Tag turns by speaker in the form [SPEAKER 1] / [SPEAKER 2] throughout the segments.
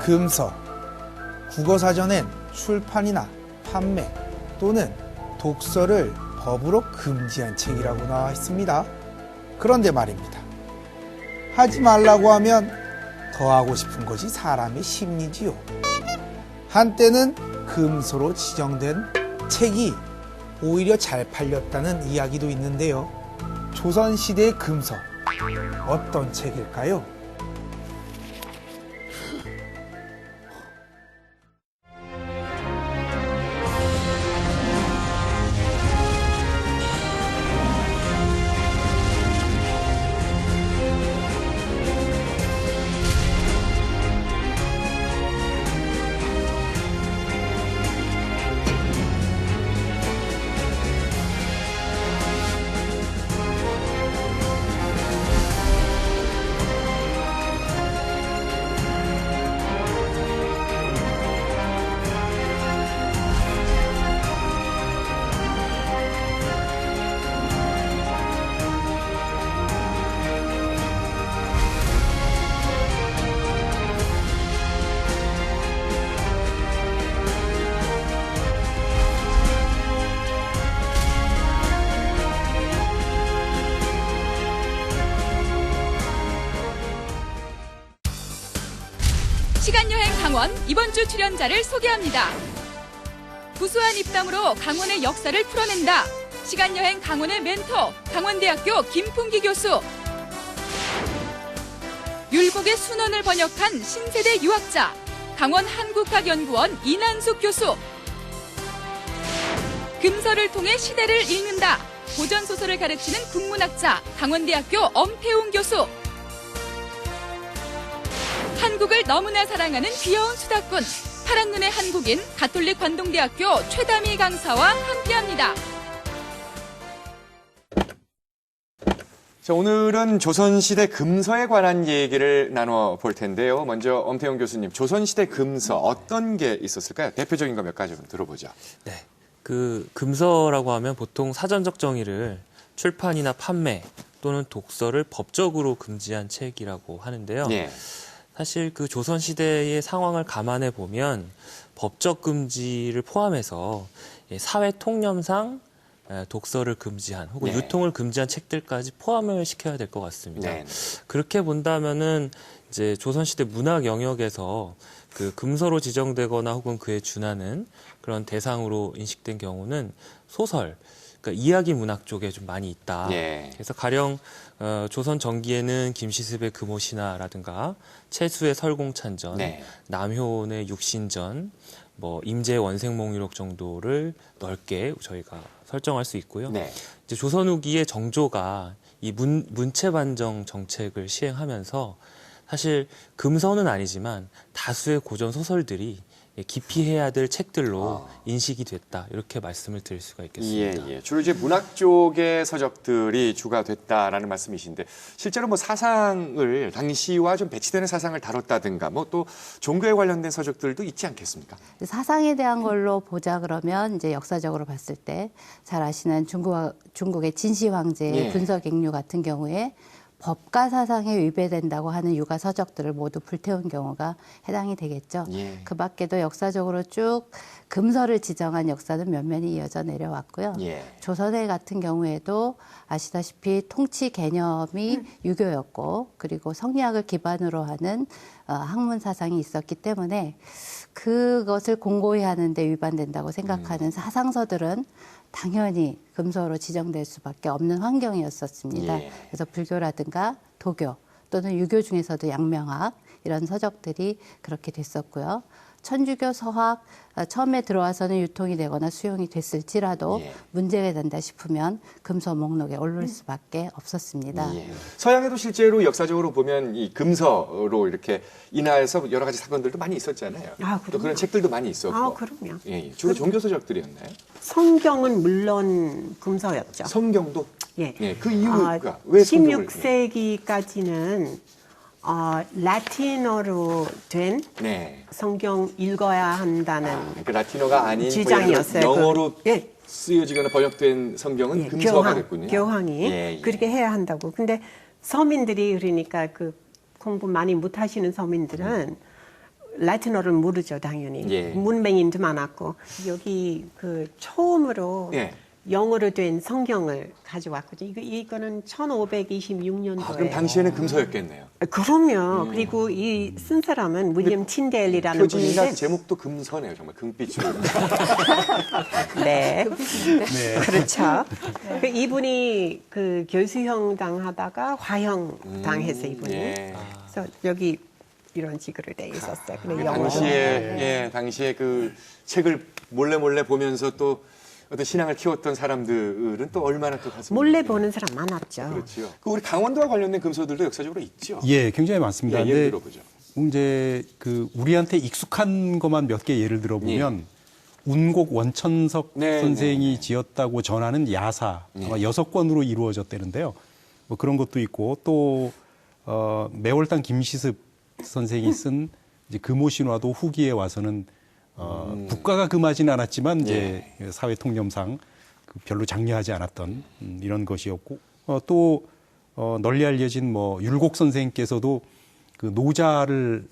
[SPEAKER 1] 금서, 국어사전엔 출판이나 판매 또는 독서를 법으로 금지한 책이라고 나와 있습니다. 그런데 말입니다. 하지 말라고 하면 더 하고 싶은 것이 사람의 심리지요. 한때는 금서로 지정된 책이 오히려 잘 팔렸다는 이야기도 있는데요. 조선시대의 금서, 어떤 책일까요?
[SPEAKER 2] 시간여행 강원 이번 주 출연자를 소개합니다. 구수한 입담으로 강원의 역사를 풀어낸다. 시간여행 강원의 멘토, 강원대학교 김풍기 교수. 율곡의 순원을 번역한 신세대 유학자, 강원 한국학연구원 이난숙 교수. 금서를 통해 시대를 읽는다. 고전소설을 가르치는 국문학자, 강원대학교 엄태웅 교수. 한국을 너무나 사랑하는 귀여운 수다꾼, 파란 눈의 한국인 가톨릭 관동대학교 최다미 강사와 함께합니다.
[SPEAKER 3] 자, 오늘은 조선시대 금서에 관한 얘기를 나눠볼 텐데요. 먼저 엄태웅 교수님, 조선시대 금서 어떤 게 있었을까요? 대표적인 거 몇 가지 좀 들어보죠.
[SPEAKER 4] 네, 그 금서라고 하면 보통 사전적 정의를 출판이나 판매 또는 독서를 법적으로 금지한 책이라고 하는데요.
[SPEAKER 3] 예.
[SPEAKER 4] 사실 그 조선시대의 상황을 감안해 보면 법적 금지를 포함해서 사회 통념상 독서를 금지한 혹은
[SPEAKER 3] 네.
[SPEAKER 4] 유통을 금지한 책들까지 포함을 시켜야 될 것 같습니다.
[SPEAKER 3] 네.
[SPEAKER 4] 그렇게 본다면은 이제 조선시대 문학 영역에서 그 금서로 지정되거나 혹은 그에 준하는 그런 대상으로 인식된 경우는 소설, 그러니까 이야기 문학 쪽에 좀 많이 있다.
[SPEAKER 3] 예.
[SPEAKER 4] 그래서 가령 조선 전기에는 김시습의 금오신화라든가 채수의 설공찬전,
[SPEAKER 3] 네.
[SPEAKER 4] 남효의 육신전, 뭐 임제의 원생몽유록 정도를 넓게 저희가 설정할 수 있고요.
[SPEAKER 3] 네.
[SPEAKER 4] 이제 조선 후기의 정조가 이 문체 반정 정책을 시행하면서 사실 금서는 아니지만 다수의 고전 소설들이 기피해야 될 책들로 인식이 됐다. 이렇게 말씀을 드릴 수가 있겠습니다.
[SPEAKER 3] 예. 주로 이제 문학 쪽의 서적들이 주가 됐다라는 말씀이신데 실제로 뭐 사상을 당시와 좀 배치되는 사상을 다뤘다든가 뭐 또 종교에 관련된 서적들도 있지 않겠습니까?
[SPEAKER 5] 사상에 대한 걸로 보자 그러면 이제 역사적으로 봤을 때 잘 아시는 중국의 진시 황제의
[SPEAKER 3] 예.
[SPEAKER 5] 분서객류 같은 경우에 법과 사상에 위배된다고 하는 유가 서적들을 모두 불태운 경우가 해당이 되겠죠.
[SPEAKER 3] 예.
[SPEAKER 5] 그 밖에도 역사적으로 쭉 금서를 지정한 역사는 면면이 이어져 내려왔고요.
[SPEAKER 3] 예.
[SPEAKER 5] 조선의 같은 경우에도 아시다시피 통치 개념이 유교였고 그리고 성리학을 기반으로 하는 학문 사상이 있었기 때문에 그것을 공고히 하는 데 위반된다고 생각하는 사상서들은 당연히 금서로 지정될 수밖에 없는 환경이었었습니다.
[SPEAKER 3] 예.
[SPEAKER 5] 그래서 불교라든가 도교 또는 유교 중에서도 양명학 이런 서적들이 그렇게 됐었고요. 천주교 서학 처음에 들어와서는 유통이 되거나 수용이 됐을지라도
[SPEAKER 3] 예.
[SPEAKER 5] 문제가 된다 싶으면 금서 목록에 오를 수밖에 없었습니다.
[SPEAKER 3] 예. 서양에도 실제로 역사적으로 보면 이 금서로 이렇게 인하해서 여러 가지 사건들도 많이 있었잖아요.
[SPEAKER 6] 아,
[SPEAKER 3] 또
[SPEAKER 6] 그럼요.
[SPEAKER 3] 그런 책들도 많이 있었고.
[SPEAKER 6] 아, 그럼요.
[SPEAKER 3] 예. 주로 종교 서적들이었나요?
[SPEAKER 6] 성경은 물론 금서였죠.
[SPEAKER 3] 성경도?
[SPEAKER 6] 예.
[SPEAKER 3] 예. 그 이유가 왜 성경을?
[SPEAKER 6] 16세기까지는 라틴어로 된
[SPEAKER 3] 네.
[SPEAKER 6] 성경 읽어야 한다는
[SPEAKER 3] 그 라틴어가 아닌
[SPEAKER 6] 주장이었어요.
[SPEAKER 3] 영어로
[SPEAKER 6] 예.
[SPEAKER 3] 쓰여지거나 번역된 성경은
[SPEAKER 6] 예,
[SPEAKER 3] 금서가 됐군요.
[SPEAKER 6] 교황이
[SPEAKER 3] 예.
[SPEAKER 6] 그렇게 해야 한다고. 근데 서민들이 그러니까 그 공부 많이 못하시는 서민들은 라틴어를 모르죠, 당연히.
[SPEAKER 3] 예.
[SPEAKER 6] 문맹인도 많았고. 여기 처음으로
[SPEAKER 3] 예.
[SPEAKER 6] 영어로 된 성경을 가져왔거든요. 이거는 1526년도에.
[SPEAKER 3] 아, 그럼 당시에는 금서였겠네요.
[SPEAKER 6] 그럼요. 그리고 이 쓴 사람은 윌리엄 틴델이라는
[SPEAKER 3] 표지나
[SPEAKER 6] 분인데.
[SPEAKER 3] 제목도 금서네요. 정말 금빛으로.
[SPEAKER 6] 네. 그렇죠. 이분이 교수형당 하다가 화형당 해서 이분이.
[SPEAKER 3] 예.
[SPEAKER 6] 그래서 여기 이런 식으로 돼 있었어요. 근데
[SPEAKER 3] 당시에 그 책을 몰래 보면서 또 어떤 신앙을 키웠던 사람들은 또 얼마나 또 가슴
[SPEAKER 6] 몰래 보는 사람 많았죠.
[SPEAKER 3] 그렇죠. 그 우리 강원도와 관련된 금서들도 역사적으로 있죠.
[SPEAKER 7] 예, 굉장히 많습니다.
[SPEAKER 3] 예, 예를 들어보죠.
[SPEAKER 7] 이제 우리한테 익숙한 것만 몇 개 예를 들어보면 운곡 원천석
[SPEAKER 3] 네,
[SPEAKER 7] 선생이
[SPEAKER 3] 네.
[SPEAKER 7] 지었다고 전하는 야사 아마 6권으로 이루어졌다는데요. 뭐 그런 것도 있고 또 매월당 김시습 선생이 쓴 이제 금오신화도 후기에 와서는 국가가 금하지는 않았지만 이제 사회 통념상 별로 장려하지 않았던 이런 것이었고 또 널리 알려진 뭐 율곡 선생께서도 그 노자를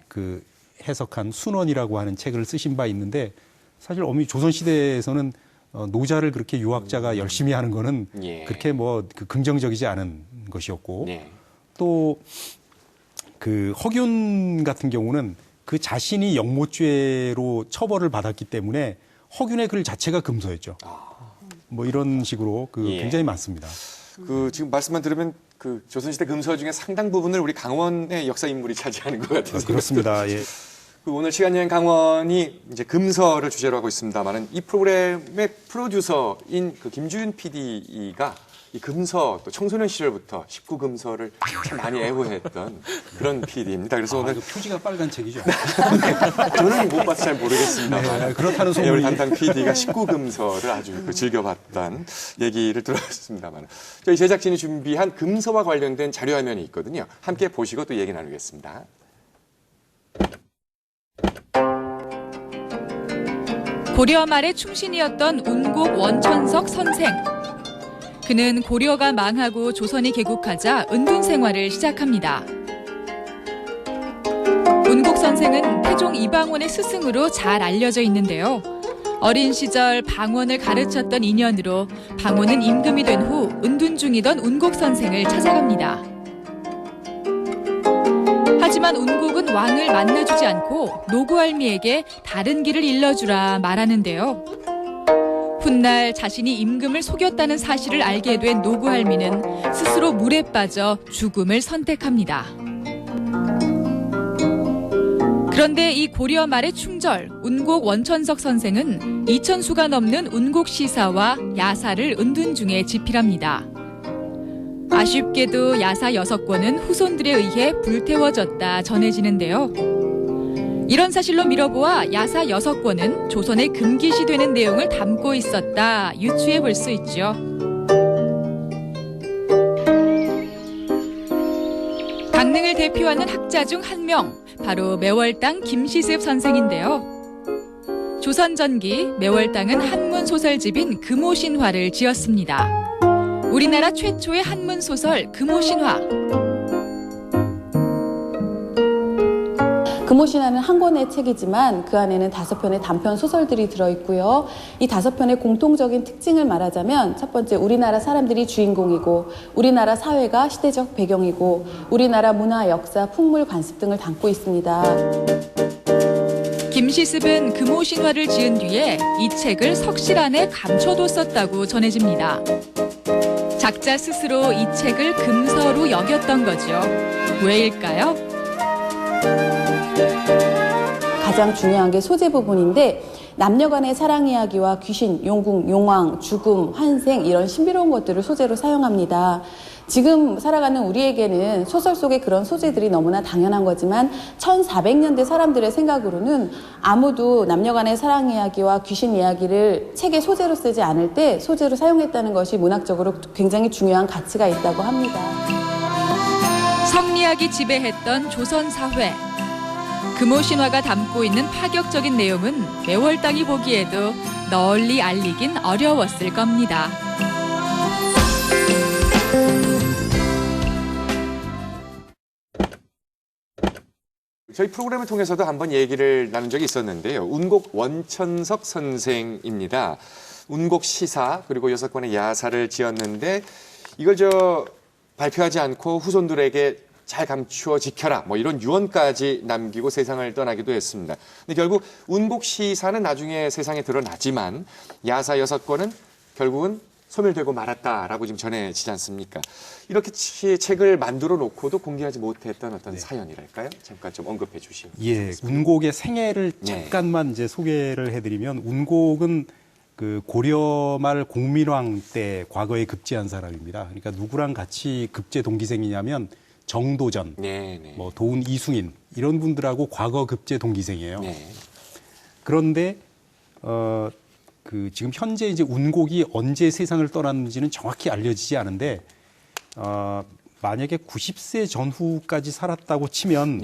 [SPEAKER 7] 그 해석한 순원이라고 하는 책을 쓰신 바 있는데 사실 조선 시대에서는 노자를 그렇게 유학자가 열심히 하는 거는 그렇게 뭐 긍정적이지 않은 것이었고 또 그 허균 같은 경우는 그 자신이 영모죄로 처벌을 받았기 때문에 허균의 글 자체가 금서였죠. 뭐 이런 식으로 굉장히 많습니다.
[SPEAKER 3] 지금 말씀만 들으면 조선시대 금서 중에 상당 부분을 우리 강원의 역사 인물이 차지하는 것 같아서
[SPEAKER 7] 그렇습니다. 예.
[SPEAKER 3] 오늘 시간여행 강원이 이제 금서를 주제로 하고 있습니다만은 이 프로그램의 프로듀서인 김주윤 PD가 이 금서 또 청소년 시절부터 19금서를 참 많이 애호했던 그런 PD입니다. 그래서 오늘
[SPEAKER 7] 표지가 빨간 책이죠.
[SPEAKER 3] 저는 못 봐서 잘 모르겠습니다만
[SPEAKER 7] 네, 그렇다는 소문이.
[SPEAKER 3] 우리 담당 PD가 19금서를 아주 즐겨봤던 얘기를 들었습니다만 저희 제작진이 준비한 금서와 관련된 자료화면이 있거든요. 함께 보시고 또 얘기 나누겠습니다.
[SPEAKER 2] 고려 말의 충신이었던 운곡 원천석 선생. 그는 고려가 망하고 조선이 개국하자 은둔 생활을 시작합니다. 운곡 선생은 태종 이방원의 스승으로 잘 알려져 있는데요. 어린 시절 방원을 가르쳤던 인연으로 방원은 임금이 된 후 은둔 중이던 운곡 선생을 찾아갑니다. 하지만 운곡은 왕을 만나주지 않고 노구할미에게 다른 길을 일러주라 말하는데요. 훗날 자신이 임금을 속였다는 사실을 알게 된 노구할미는 스스로 물에 빠져 죽음을 선택합니다. 그런데 이 고려 말의 충절, 운곡 원천석 선생은 2,000수가 넘는 운곡 시사와 야사를 은둔 중에 집필합니다. 아쉽게도 야사 6권은 후손들에 의해 불태워졌다 전해지는데요. 이런 사실로 미뤄보아 야사 6권은 조선의 금기시 되는 내용을 담고 있었다 유추해 볼 수 있죠. 강릉을 대표하는 학자 중 한 명, 바로 매월당 김시습 선생인데요. 조선 전기 매월당은 한문 소설집인 금오신화를 지었습니다. 우리나라 최초의 한문 소설 금오신화.
[SPEAKER 8] 금오신화는 한 권의 책이지만 그 안에는 5편의 단편 소설들이 들어있고요. 이 5편의 공통적인 특징을 말하자면 첫 번째, 우리나라 사람들이 주인공이고 우리나라 사회가 시대적 배경이고 우리나라 문화, 역사, 풍물, 관습 등을 담고 있습니다.
[SPEAKER 2] 김시습은 금오신화를 지은 뒤에 이 책을 석실 안에 감춰뒀었다고 전해집니다. 작자 스스로 이 책을 금서로 여겼던 거죠. 왜일까요?
[SPEAKER 8] 가장 중요한 게 소재 부분인데 남녀 간의 사랑 이야기와 귀신, 용궁, 용왕, 죽음, 환생 이런 신비로운 것들을 소재로 사용합니다. 지금 살아가는 우리에게는 소설 속에 그런 소재들이 너무나 당연한 거지만 1400년대 사람들의 생각으로는 아무도 남녀 간의 사랑 이야기와 귀신 이야기를 책의 소재로 쓰지 않을 때 소재로 사용했다는 것이 문학적으로 굉장히 중요한 가치가 있다고 합니다.
[SPEAKER 2] 성리학이 지배했던 조선 사회. 금오신화가 담고 있는 파격적인 내용은 매월당이 보기에도 널리 알리긴 어려웠을 겁니다.
[SPEAKER 3] 저희 프로그램을 통해서도 한번 얘기를 나눈 적이 있었는데요. 운곡 원천석 선생입니다. 운곡 시사 그리고 6권의 야사를 지었는데 이걸 발표하지 않고 후손들에게 잘 감추어 지켜라 뭐 이런 유언까지 남기고 세상을 떠나기도 했습니다. 근데 결국 운곡 시사는 나중에 세상에 드러나지만 야사 6권은 결국은 소멸되고 말았다라고 지금 전해지지 않습니까? 이렇게 책을 만들어 놓고도 공개하지 못했던 어떤 사연이랄까요? 잠깐 좀 언급해 주시면.
[SPEAKER 7] 예, 운곡의 생애를 잠깐만 이제 소개를 해드리면 운곡은 그 고려 말 공민왕 때 과거에 급제한 사람입니다. 그러니까 누구랑 같이 급제 동기생이냐면 정도전, 뭐 도운 이숭인 이런 분들하고 과거 급제 동기생이에요. 그런데 그 지금 현재 이제 운곡이 언제 세상을 떠났는지는 정확히 알려지지 않은데 만약에 90세 전후까지 살았다고 치면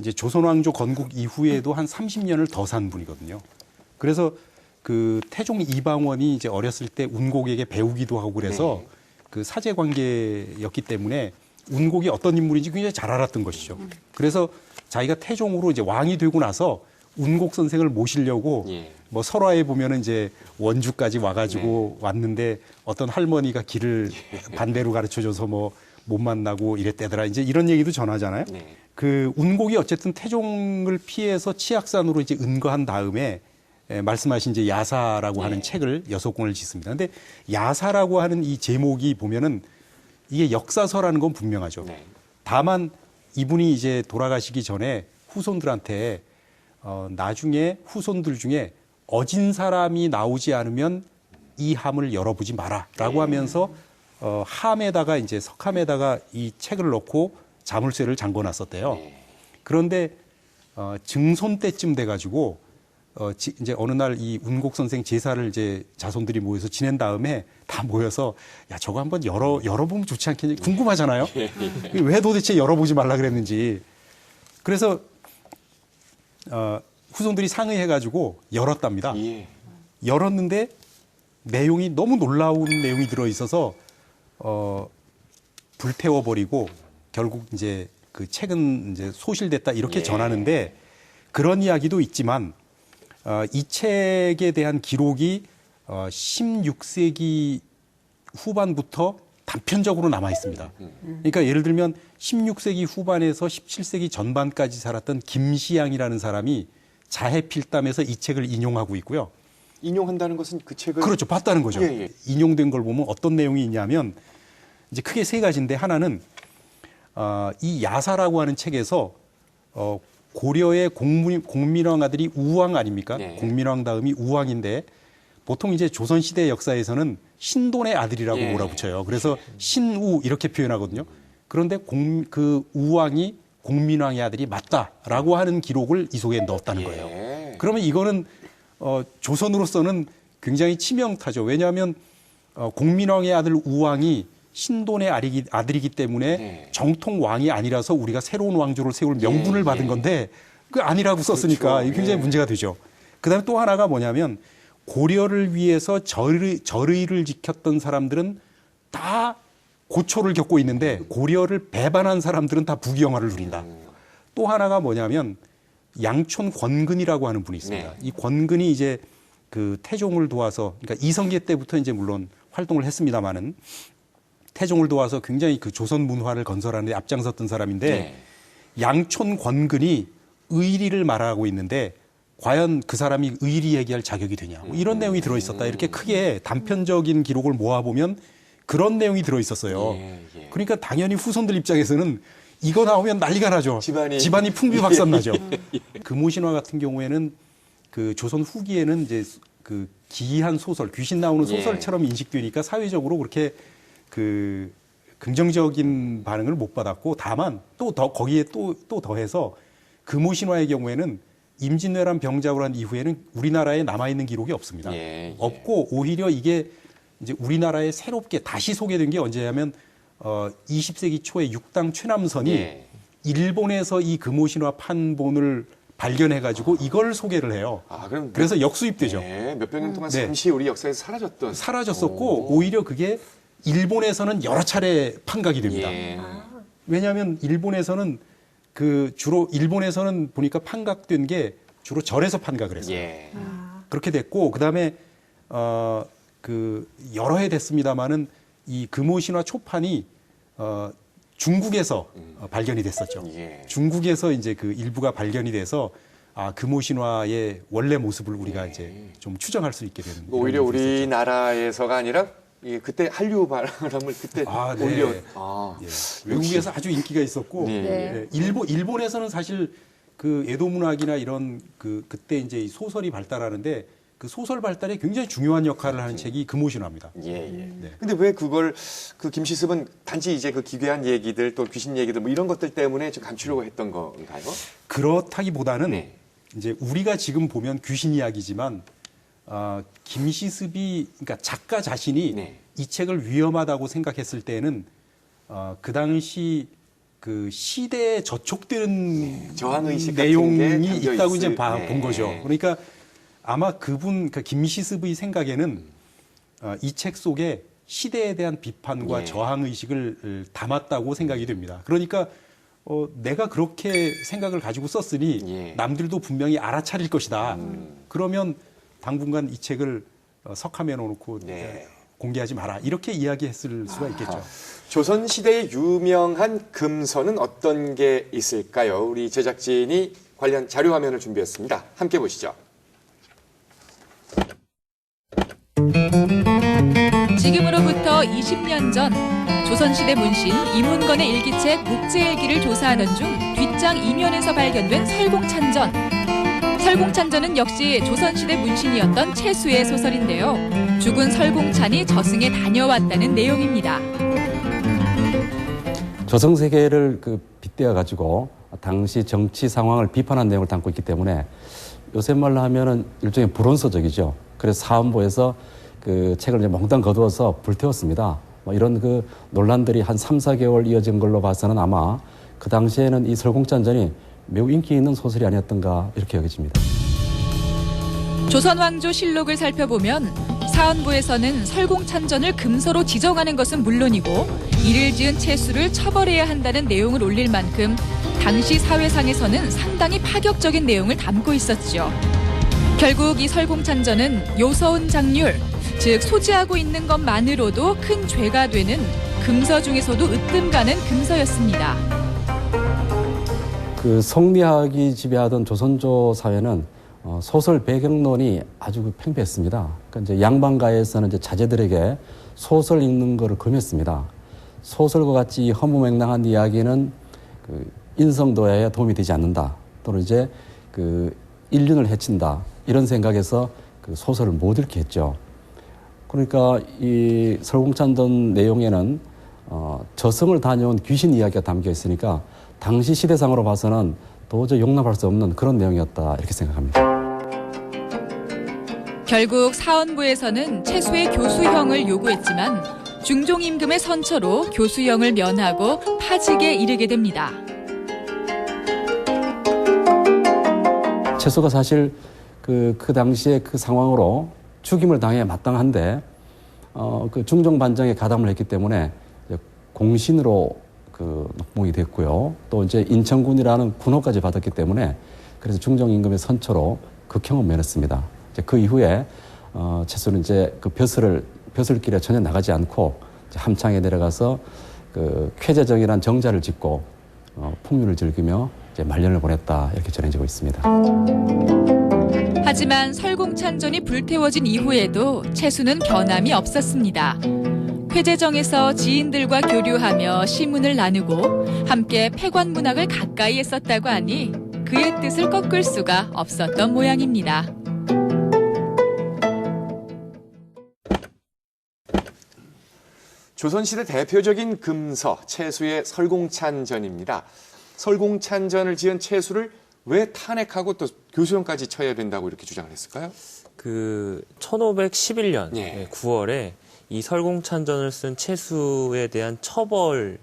[SPEAKER 7] 이제 조선왕조 건국 이후에도 한 30년을 더 산 분이거든요. 그래서 그 태종 이방원이 이제 어렸을 때 운곡에게 배우기도 하고 그래서 그 사제 관계였기 때문에 운곡이 어떤 인물인지 굉장히 잘 알았던 것이죠. 그래서 자기가 태종으로 이제 왕이 되고 나서 운곡 선생을 모시려고 뭐 설화에 보면은 이제 원주까지 와가지고 왔는데 어떤 할머니가 길을 반대로 가르쳐줘서 뭐 못 만나고 이랬대더라. 이제 이런 얘기도 전하잖아요. 그 운곡이 어쨌든 태종을 피해서 치악산으로 이제 은거한 다음에 말씀하신 이제 야사라고 하는 책을 6권을 짓습니다. 근데 야사라고 하는 이 제목이 보면은 이게 역사서라는 건 분명하죠. 다만 이분이 이제 돌아가시기 전에 후손들한테 나중에 후손들 중에 어진 사람이 나오지 않으면 이 함을 열어보지 마라라고 하면서 함에다가 이제 석함에다가 이 책을 넣고 자물쇠를 잠궈놨었대요. 그런데 증손 때쯤 돼가지고 이제 어느 날 이 운곡 선생 제사를 이제 자손들이 모여서 지낸 다음에 다 모여서 야 저거 한번 열어보면 좋지 않겠니? 궁금하잖아요. 왜 도대체 열어보지 말라 그랬는지. 그래서 후손들이 상의해가지고 열었답니다. 열었는데 내용이 너무 놀라운 내용이 들어 있어서 불태워버리고 결국 이제 그 책은 이제 소실됐다 이렇게 전하는데 그런 이야기도 있지만 이 책에 대한 기록이 16세기 후반부터 단편적으로 남아 있습니다. 그러니까 예를 들면 16세기 후반에서 17세기 전반까지 살았던 김시양이라는 사람이 자해필담에서 이 책을 인용하고 있고요.
[SPEAKER 3] 인용한다는 것은 그 책을
[SPEAKER 7] 그렇죠. 봤다는 거죠. 인용된 걸 보면 어떤 내용이 있냐면 이제 크게 3가지인데 하나는 이 야사라고 하는 책에서 고려의 공민왕 아들이 우왕 아닙니까? 공민왕 다음이 우왕인데 보통 이제 조선시대 역사에서는 신돈의 아들이라고 몰아붙여요. 그래서 신우 이렇게 표현하거든요. 그런데 그 우왕이 공민왕의 아들이 맞다라고 하는 기록을 이 속에 넣었다는 거예요. 그러면 이거는 조선으로서는 굉장히 치명타죠. 왜냐하면 공민왕의 아들 우왕이 신돈의 아들이기 때문에 정통 왕이 아니라서 우리가 새로운 왕조를 세울 명분을 받은 건데 그 아니라고 썼으니까 그렇죠. 굉장히 문제가 되죠. 그다음에 또 하나가 뭐냐면 고려를 위해서 절의를 지켰던 사람들은 다 고초를 겪고 있는데 고려를 배반한 사람들은 다 부귀영화를 누린다. 또 하나가 뭐냐면 양촌 권근이라고 하는 분이 있습니다. 이 권근이 이제 그 태종을 도와서 그러니까 이성계 때부터 이제 물론 활동을 했습니다마는 태종을 도와서 굉장히 그 조선 문화를 건설하는 데 앞장섰던 사람인데 양촌 권근이 의리를 말하고 있는데 과연 그 사람이 의리 얘기할 자격이 되냐. 뭐 이런 내용이 들어있었다. 이렇게 크게 단편적인 기록을 모아보면 그런 내용이 들어있었어요. 그러니까 당연히 후손들 입장에서는 이거 나오면 난리가 나죠. 집안이 풍비박산 나죠. 금오신화 같은 경우에는 그 조선 후기에는 이제 그 기이한 소설, 귀신 나오는 소설처럼 인식되니까 사회적으로 그렇게 그 긍정적인 반응을 못 받았고 다만 거기에 또 더해서 금오신화의 경우에는 임진왜란 병작을 한 이후에는 우리나라에 남아있는 기록이 없습니다. 없고 오히려 이게 이제 우리나라에 새롭게 다시 소개된 게 언제냐면 20세기 초에 육당 최남선이 일본에서 이 금오신화 판본을 발견해가지고 이걸 소개를 해요. 그래서 역수입되죠.
[SPEAKER 3] 몇백 년 동안 잠시 우리 역사에서
[SPEAKER 7] 사라졌었고 오히려 그게 일본에서는 여러 차례 판각이 됩니다. 왜냐하면 일본에서는 그 주로 일본에서는 보니까 판각된 게 주로 절에서 판각을 했어요.
[SPEAKER 3] 예.
[SPEAKER 7] 그렇게 됐고 그다음에 그 여러 해 됐습니다마는 이 금오신화 초판이 중국에서 발견이 됐었죠.
[SPEAKER 3] 예.
[SPEAKER 7] 중국에서 이제 그 일부가 발견이 돼서 금오신화의 원래 모습을 우리가 이제 좀 추정할 수 있게 되는.
[SPEAKER 3] 오히려
[SPEAKER 7] 이런 일이 있었죠.
[SPEAKER 3] 우리나라에서가 아니라 그때 한류 바람을 그때
[SPEAKER 7] 네.
[SPEAKER 3] 올려.
[SPEAKER 7] 예. 외국에서 아주 인기가 있었고
[SPEAKER 3] 네.
[SPEAKER 5] 네.
[SPEAKER 7] 일본에서는 사실 그 에도 문학이나 이런 그때 이제 이 소설이 발달하는데 그 소설 발달에 굉장히 중요한 역할을 하는 책이 금오신화입니다.
[SPEAKER 3] 예, 예.
[SPEAKER 7] 네.
[SPEAKER 3] 근데 왜 그걸 그 김시습은 단지 이제 그 기괴한 얘기들 또 귀신 얘기들 뭐 이런 것들 때문에 좀 감추려고 했던 건가요?
[SPEAKER 7] 그렇다기보다는
[SPEAKER 3] 네.
[SPEAKER 7] 이제 우리가 지금 보면 귀신 이야기지만 김시습이 그러니까 작가 자신이
[SPEAKER 3] 네.
[SPEAKER 7] 이 책을 위험하다고 생각했을 때는 그 당시 그 시대에 저촉되는
[SPEAKER 3] 저항의식 같은 게
[SPEAKER 7] 내용이
[SPEAKER 3] 담겨
[SPEAKER 7] 있다고 이제
[SPEAKER 3] 네.
[SPEAKER 7] 본 거죠. 그러니까 아마 그러니까 김시습의 생각에는 이 책 속에 시대에 대한 비판과
[SPEAKER 3] 예.
[SPEAKER 7] 저항의식을 담았다고 생각이 됩니다. 그러니까 내가 그렇게 생각을 가지고 썼으니
[SPEAKER 3] 예.
[SPEAKER 7] 남들도 분명히 알아차릴 것이다. 그러면 당분간 이 책을 석함에 넣어놓고
[SPEAKER 3] 네.
[SPEAKER 7] 공개하지 마라. 이렇게 이야기했을 수가 있겠죠.
[SPEAKER 3] 조선시대의 유명한 금서는 어떤 게 있을까요? 우리 제작진이 관련 자료 화면을 준비했습니다. 함께 보시죠.
[SPEAKER 2] 지금으로부터 20년 전 조선시대 문신 이문건의 일기책 국제일기를 조사하던 중 뒷장 이면에서 발견된 설공찬전. 설공찬전은 역시 조선시대 문신이었던 채수의 소설인데요. 죽은 설공찬이 저승에 다녀왔다는 내용입니다.
[SPEAKER 9] 조선세계를 빗대어 가지고 당시 정치 상황을 비판한 내용을 담고 있기 때문에 요새 말로 하면은 일종의 불온서적이죠. 그래서 사헌부에서 그 책을 이제 몽땅 거두어서 불태웠습니다. 뭐 이런 그 논란들이 한 3, 4개월 이어진 걸로 봐서는 아마 그 당시에는 이 설공찬전이 매우 인기 있는 소설이 아니었던가 이렇게 여겨집니다.
[SPEAKER 2] 조선왕조 실록을 살펴보면 사헌부에서는 설공찬전을 금서로 지정하는 것은 물론이고 이를 지은 채수를 처벌해야 한다는 내용을 올릴 만큼 당시 사회상에서는 상당히 파격적인 내용을 담고 있었죠. 결국 이 설공찬전은 요서운 장률, 즉 소지하고 있는 것만으로도 큰 죄가 되는 금서 중에서도 으뜸가는 금서였습니다.
[SPEAKER 9] 그 성리학이 지배하던 조선조 사회는 소설 배경론이 아주 팽배했습니다. 그러니까 이제 양반가에서는 이제 자제들에게 소설 읽는 것을 금했습니다. 소설과 같이 허무맹랑한 이야기는 그 인성도야에 도움이 되지 않는다. 또는 이제 그 인륜을 해친다. 이런 생각에서 그 소설을 못 읽게 했죠. 그러니까 이 설공찬전 내용에는 저승을 다녀온 귀신 이야기가 담겨 있으니까 당시 시대상으로 봐서는 도저히 용납할 수 없는 그런 내용이었다 이렇게 생각합니다.
[SPEAKER 2] 결국 사헌부에서는 채수의 교수형을 요구했지만 중종임금의 선처로 교수형을 면하고 파직에 이르게 됩니다.
[SPEAKER 9] 채수가 사실 그 당시에 그 상황으로 죽임을 당해 마땅한데 그 중종 반정에 가담을 했기 때문에 공신으로 그 녹봉이 됐고요. 또 이제 인천군이라는 군호까지 받았기 때문에 그래서 중종 임금의 선처로 극형을 면했습니다. 이제 그 이후에 채수는 이제 그 벼슬길에 전혀 나가지 않고 이제 함창에 내려가서 그 쾌재정이라는 정자를 짓고 풍류를 즐기며 이제 말년을 보냈다 이렇게 전해지고 있습니다.
[SPEAKER 2] 하지만 설공찬전이 불태워진 이후에도 채수는 변함이 없었습니다. 회제정에서 지인들과 교류하며 시문을 나누고 함께 폐관문학을 가까이 했었다고 하니 그의 뜻을 꺾을 수가 없었던 모양입니다.
[SPEAKER 3] 조선시대 대표적인 금서 채수의 설공찬전입니다. 설공찬전을 지은 채수를 왜 탄핵하고 또 교수형까지 쳐야 된다고 이렇게 주장을 했을까요?
[SPEAKER 4] 그 1511년
[SPEAKER 3] 예.
[SPEAKER 4] 9월에 이 설공찬전을 쓴 채수에 대한 처벌의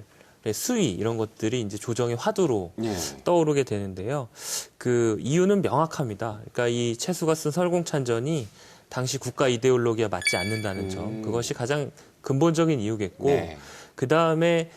[SPEAKER 4] 수위 이런 것들이 이제 조정의 화두로
[SPEAKER 3] 예.
[SPEAKER 4] 떠오르게 되는데요. 그 이유는 명확합니다. 그러니까 이 채수가 쓴 설공찬전이 당시 국가 이데올로기와 맞지 않는다는 점, 그것이 가장 근본적인 이유겠고,
[SPEAKER 3] 네.
[SPEAKER 4] 그 다음에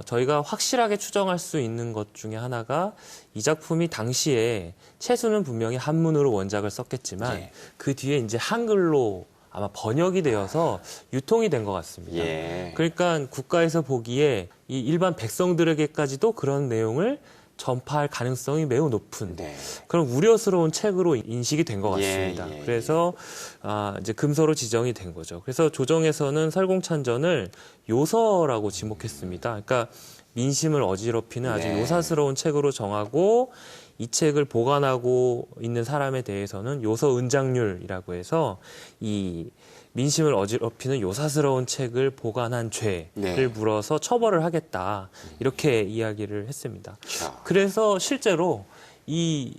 [SPEAKER 4] 저희가 확실하게 추정할 수 있는 것 중에 하나가 이 작품이 당시에 채수는 분명히 한문으로 원작을 썼겠지만
[SPEAKER 3] 예.
[SPEAKER 4] 그 뒤에 이제 한글로 아마 번역이 되어서 유통이 된 것 같습니다.
[SPEAKER 3] 예.
[SPEAKER 4] 그러니까 국가에서 보기에 이 일반 백성들에게까지도 그런 내용을 전파할 가능성이 매우 높은
[SPEAKER 3] 네.
[SPEAKER 4] 그런 우려스러운 책으로 인식이 된 것 같습니다.
[SPEAKER 3] 예, 예,
[SPEAKER 4] 그래서 이제 금서로 지정이 된 거죠. 그래서 조정에서는 설공찬전을 요서라고 지목했습니다. 그러니까 민심을 어지럽히는 아주
[SPEAKER 3] 네.
[SPEAKER 4] 요사스러운 책으로 정하고 이 책을 보관하고 있는 사람에 대해서는 요서은장률이라고 해서 이 민심을 어지럽히는 요사스러운 책을 보관한 죄를
[SPEAKER 3] 네.
[SPEAKER 4] 물어서 처벌을 하겠다. 이렇게 이야기를 했습니다.
[SPEAKER 3] 자.
[SPEAKER 4] 그래서 실제로 이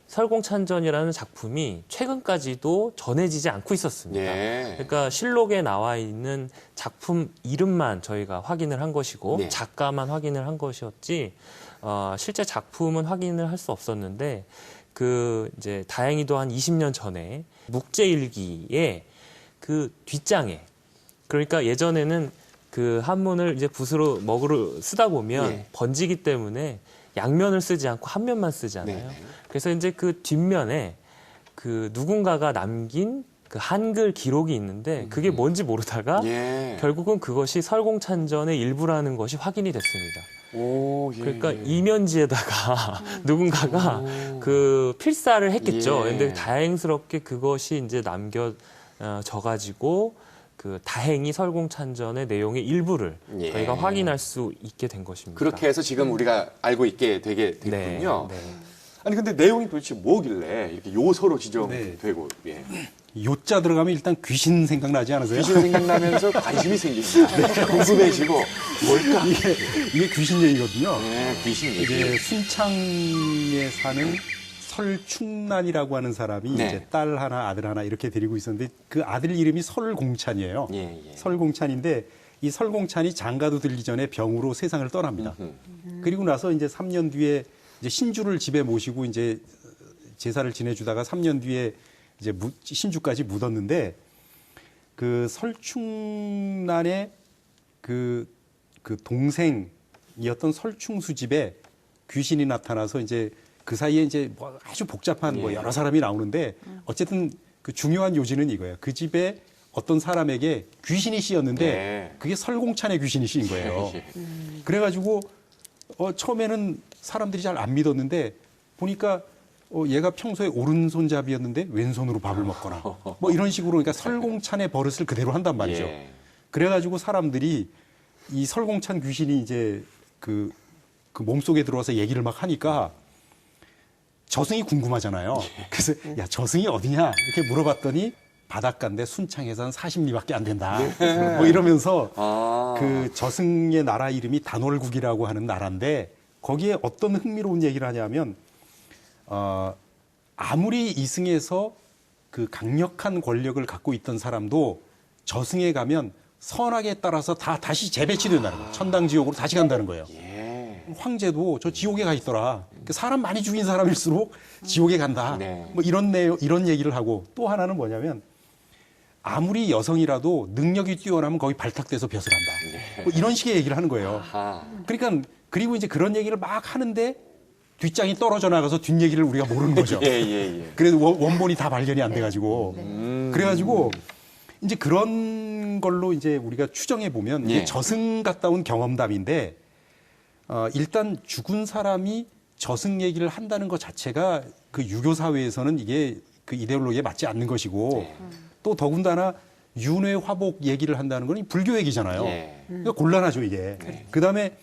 [SPEAKER 4] 설공찬전이라는 작품이 최근까지도 전해지지 않고 있었습니다.
[SPEAKER 3] 네.
[SPEAKER 4] 그러니까 실록에 나와 있는 작품 이름만 저희가 확인을 한 것이고
[SPEAKER 3] 네.
[SPEAKER 4] 작가만 확인을 한 것이었지 실제 작품은 확인을 할 수 없었는데 그 이제 다행히도 한 20년 전에 묵제일기에 그 뒷장에 그러니까 예전에는 그 한문을 이제 붓으로 먹으로 쓰다 보면
[SPEAKER 3] 예.
[SPEAKER 4] 번지기 때문에 양면을 쓰지 않고 한 면만 쓰잖아요.
[SPEAKER 3] 네.
[SPEAKER 4] 그래서 이제 그 뒷면에 그 누군가가 남긴 그 한글 기록이 있는데 그게 뭔지 모르다가
[SPEAKER 3] 예.
[SPEAKER 4] 결국은 그것이 설공찬전의 일부라는 것이 확인이 됐습니다.
[SPEAKER 3] 오, 예,
[SPEAKER 4] 그러니까
[SPEAKER 3] 예.
[SPEAKER 4] 이면지에다가 누군가가 그 필사를 했겠죠.
[SPEAKER 3] 예.
[SPEAKER 4] 근데 다행스럽게 그것이 이제 남겨져 가지고 그 다행히 설공찬전의 내용의 일부를
[SPEAKER 3] 예.
[SPEAKER 4] 저희가 확인할 수 있게 된 것입니다.
[SPEAKER 3] 그렇게 해서 지금 우리가 알고 있게 되게 됐군요.
[SPEAKER 4] 네, 네.
[SPEAKER 3] 아니 근데 내용이 도대체 뭐길래 이렇게 요소로 지정되고
[SPEAKER 7] 네.
[SPEAKER 3] 예.
[SPEAKER 7] 요자 들어가면 일단 귀신 생각나지 않으세요?
[SPEAKER 3] 귀신 생각나면서 관심이 생깁니다. 궁금해지고 뭘까?
[SPEAKER 7] 이게 귀신 얘기거든요.
[SPEAKER 3] 네, 귀신 얘기.
[SPEAKER 7] 이제 순창에 사는 설충난이라고 하는 사람이
[SPEAKER 3] 네.
[SPEAKER 7] 이제 딸 하나 아들 하나 이렇게 데리고 있었는데 그 아들 이름이 설공찬이에요.
[SPEAKER 3] 예, 예.
[SPEAKER 7] 설공찬인데 이 설공찬이 장가도 들기 전에 병으로 세상을 떠납니다. 그리고 나서 이제 3년 뒤에 이제 신주를 집에 모시고 이제 제사를 지내주다가 3년 뒤에 이제 신주까지 묻었는데 그 설충난의 그 동생이었던 설충수 집에 귀신이 나타나서 이제 그 사이에 이제 뭐 아주 복잡한 뭐 여러 사람이 나오는데 어쨌든 그 중요한 요지는 이거예요. 그 집에 어떤 사람에게 귀신이 씌었는데
[SPEAKER 3] 네.
[SPEAKER 7] 그게 설공찬의 귀신이 씌인 거예요. 그래가지고 처음에는 사람들이 잘 안 믿었는데 보니까 얘가 평소에 오른손잡이였는데 왼손으로 밥을 먹거나 뭐 이런 식으로 그러니까 설공찬의 버릇을 그대로 한단 말이죠.
[SPEAKER 3] 예.
[SPEAKER 7] 그래가지고 사람들이 이 설공찬 귀신이 이제 그 몸속에 들어와서 얘기를 막 하니까 저승이 궁금하잖아요. 그래서 야 저승이 어디냐 이렇게 물어봤더니 바닷가인데 순창에서 한 40리밖에 안 된다. 뭐 이러면서
[SPEAKER 3] 아.
[SPEAKER 7] 그 저승의 나라 이름이 단월국이라고 하는 나라인데 거기에 어떤 흥미로운 얘기를 하냐면 아무리 이승에서 그 강력한 권력을 갖고 있던 사람도 저승에 가면 선악에 따라서 다시 재배치된다는 거예요. 천당지옥으로 다시 간다는 거예요.
[SPEAKER 3] 예.
[SPEAKER 7] 황제도 저 지옥에 가 있더라. 사람 많이 죽인 사람일수록 지옥에 간다.
[SPEAKER 3] 네.
[SPEAKER 7] 뭐 이런 얘기를 하고 또 하나는 뭐냐면 아무리 여성이라도 능력이 뛰어나면 거기 발탁돼서 벼슬 한다. 뭐 이런 식의 얘기를 하는 거예요.
[SPEAKER 3] 아하.
[SPEAKER 7] 그러니까 그리고 이제 그런 얘기를 막 하는데 뒷장이 떨어져 나가서 뒷얘기를 우리가 모르는 거죠.
[SPEAKER 3] 예.
[SPEAKER 7] 그래도 원본이 다 발견이 안 돼가지고. 그래가지고 이제 그런 걸로 이제 우리가 추정해 보면
[SPEAKER 3] 예.
[SPEAKER 7] 이게 저승 갔다 온 경험담인데 일단 죽은 사람이 저승 얘기를 한다는 것 자체가 그 유교 사회에서는 이게 그 이데올로기에 맞지 않는 것이고 또 더군다나 윤회 화복 얘기를 한다는 건 불교 얘기잖아요.
[SPEAKER 3] 예.
[SPEAKER 7] 그러니까 곤란하죠 이게. 그다음에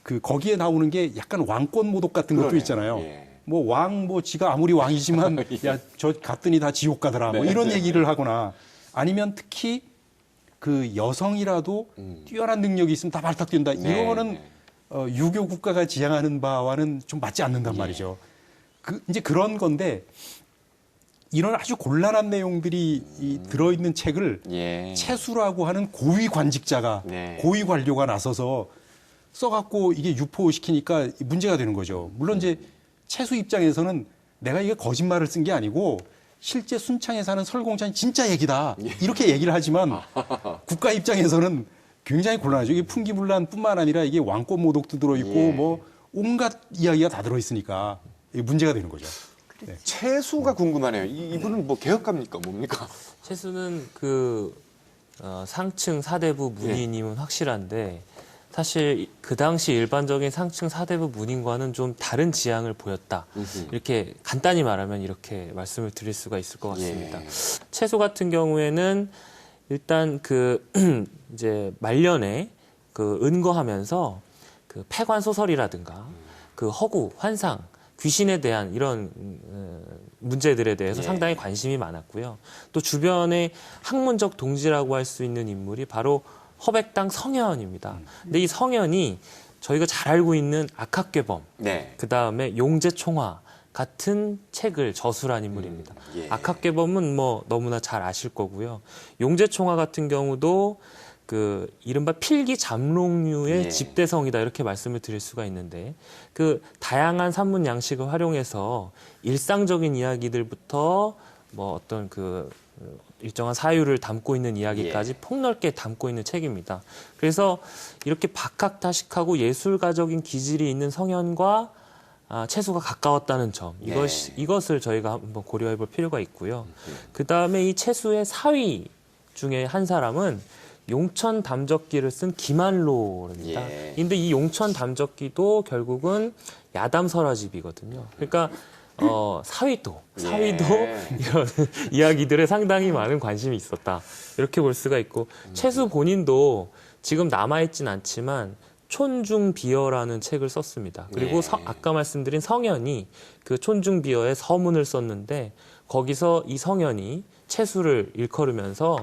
[SPEAKER 7] 그 거기에 나오는 게 약간 왕권 모독 같은 것도
[SPEAKER 3] 그러네요.
[SPEAKER 7] 있잖아요.
[SPEAKER 3] 예.
[SPEAKER 7] 뭐 지가 아무리 왕이지만 야 저 갔더니 다 지옥 가더라. 뭐
[SPEAKER 3] 네,
[SPEAKER 7] 이런
[SPEAKER 3] 네.
[SPEAKER 7] 얘기를 하거나 아니면 특히 그 여성이라도 뛰어난 능력이 있으면 다 발탁된다.
[SPEAKER 3] 네,
[SPEAKER 7] 이거는
[SPEAKER 3] 네.
[SPEAKER 7] 유교 국가가 지향하는 바와는 좀 맞지 않는단 말이죠. 이제 그런 건데 이런 아주 곤란한 내용들이 들어있는 책을
[SPEAKER 3] 예.
[SPEAKER 7] 채수라고 하는 고위 관직자가
[SPEAKER 3] 네.
[SPEAKER 7] 고위 관료가 나서서 써갖고 이게 유포시키니까 문제가 되는 거죠. 물론 이제 채수 입장에서는 내가 이게 거짓말을 쓴 게 아니고 실제 순창에 사는 설공찬이 진짜 얘기다. 이렇게 얘기를 하지만 국가 입장에서는 굉장히 곤란하죠. 이게 풍기문란뿐만 아니라 이게 왕권 모독도 들어있고
[SPEAKER 3] 예.
[SPEAKER 7] 뭐 온갖 이야기가 다 들어있으니까 이게 문제가 되는 거죠. 네.
[SPEAKER 3] 채수가 궁금하네요. 이분은 뭐 개혁가입니까? 뭡니까?
[SPEAKER 4] 채수는 상층 사대부 문인임은 확실한데 사실 그 당시 일반적인 상층 사대부 문인과는 좀 다른 지향을 보였다. 이렇게 간단히 말하면 이렇게 말씀을 드릴 수가 있을 것 같습니다.
[SPEAKER 3] 예.
[SPEAKER 4] 채수 같은 경우에는 일단 이제 말년에 은거하면서 폐관 소설이라든가 허구, 환상, 귀신에 대한 이런 문제들에 대해서
[SPEAKER 3] 예.
[SPEAKER 4] 상당히 관심이 많았고요. 또 주변에 학문적 동지라고 할 수 있는 인물이 바로 허백당 성현입니다. 근데 이 성현이 저희가 잘 알고 있는 악학괴범,
[SPEAKER 3] 네.
[SPEAKER 4] 그다음에 용제총화 같은 책을 저술한 인물입니다.
[SPEAKER 3] 예.
[SPEAKER 4] 악학괴범은 뭐 너무나 잘 아실 거고요. 용제총화 같은 경우도 이른바 필기 잠롱류의
[SPEAKER 3] 예.
[SPEAKER 4] 집대성이다 이렇게 말씀을 드릴 수가 있는데 다양한 산문 양식을 활용해서 일상적인 이야기들부터 뭐 어떤 일정한 사유를 담고 있는 이야기까지
[SPEAKER 3] 예.
[SPEAKER 4] 폭넓게 담고 있는 책입니다. 그래서 이렇게 박학다식하고 예술가적인 기질이 있는 성현과 채수가 가까웠다는 점, 이것을 저희가 한번 고려해 볼 필요가 있고요. 그 다음에 이 채수의 사위 중에 한 사람은 용천 담적기를 쓴 김한로입니다.
[SPEAKER 3] 예.
[SPEAKER 4] 근데 이 용천 담적기도 결국은 야담설화집이거든요. 그러니까 사위도 이런 이야기들에 상당히 많은 관심이 있었다. 이렇게 볼 수가 있고 채수 본인도 지금 남아있진 않지만 촌중비어라는 책을 썼습니다. 그리고 아까 말씀드린 성현이 촌중비어의 서문을 썼는데 거기서 이 성현이 채수를 일컬으면서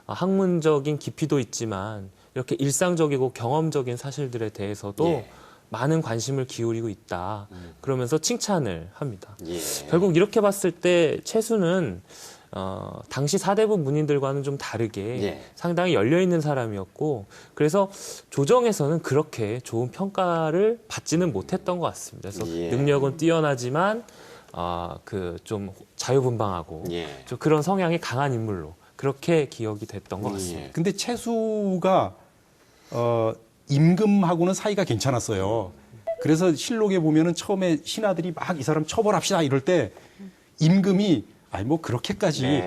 [SPEAKER 4] 학문적인 깊이도 있지만 이렇게 일상적이고 경험적인 사실들에 대해서도 많은 관심을 기울이고 있다. 그러면서 칭찬을 합니다.
[SPEAKER 3] 예.
[SPEAKER 4] 결국 이렇게 봤을 때 채수는 당시 사대부 문인들과는 좀 다르게 상당히 열려있는 사람이었고 그래서 조정에서는 그렇게 좋은 평가를 받지는 못했던 것 같습니다. 그래서 능력은 뛰어나지만 좀 자유분방하고 좀 그런 성향이 강한 인물로 그렇게 기억이 됐던 것 같습니다.
[SPEAKER 7] 근데 채수가 임금하고는 사이가 괜찮았어요. 그래서 실록에 보면은 처음에 신하들이 막 이 사람 처벌합시다 이럴 때 임금이 아니 뭐 그렇게까지.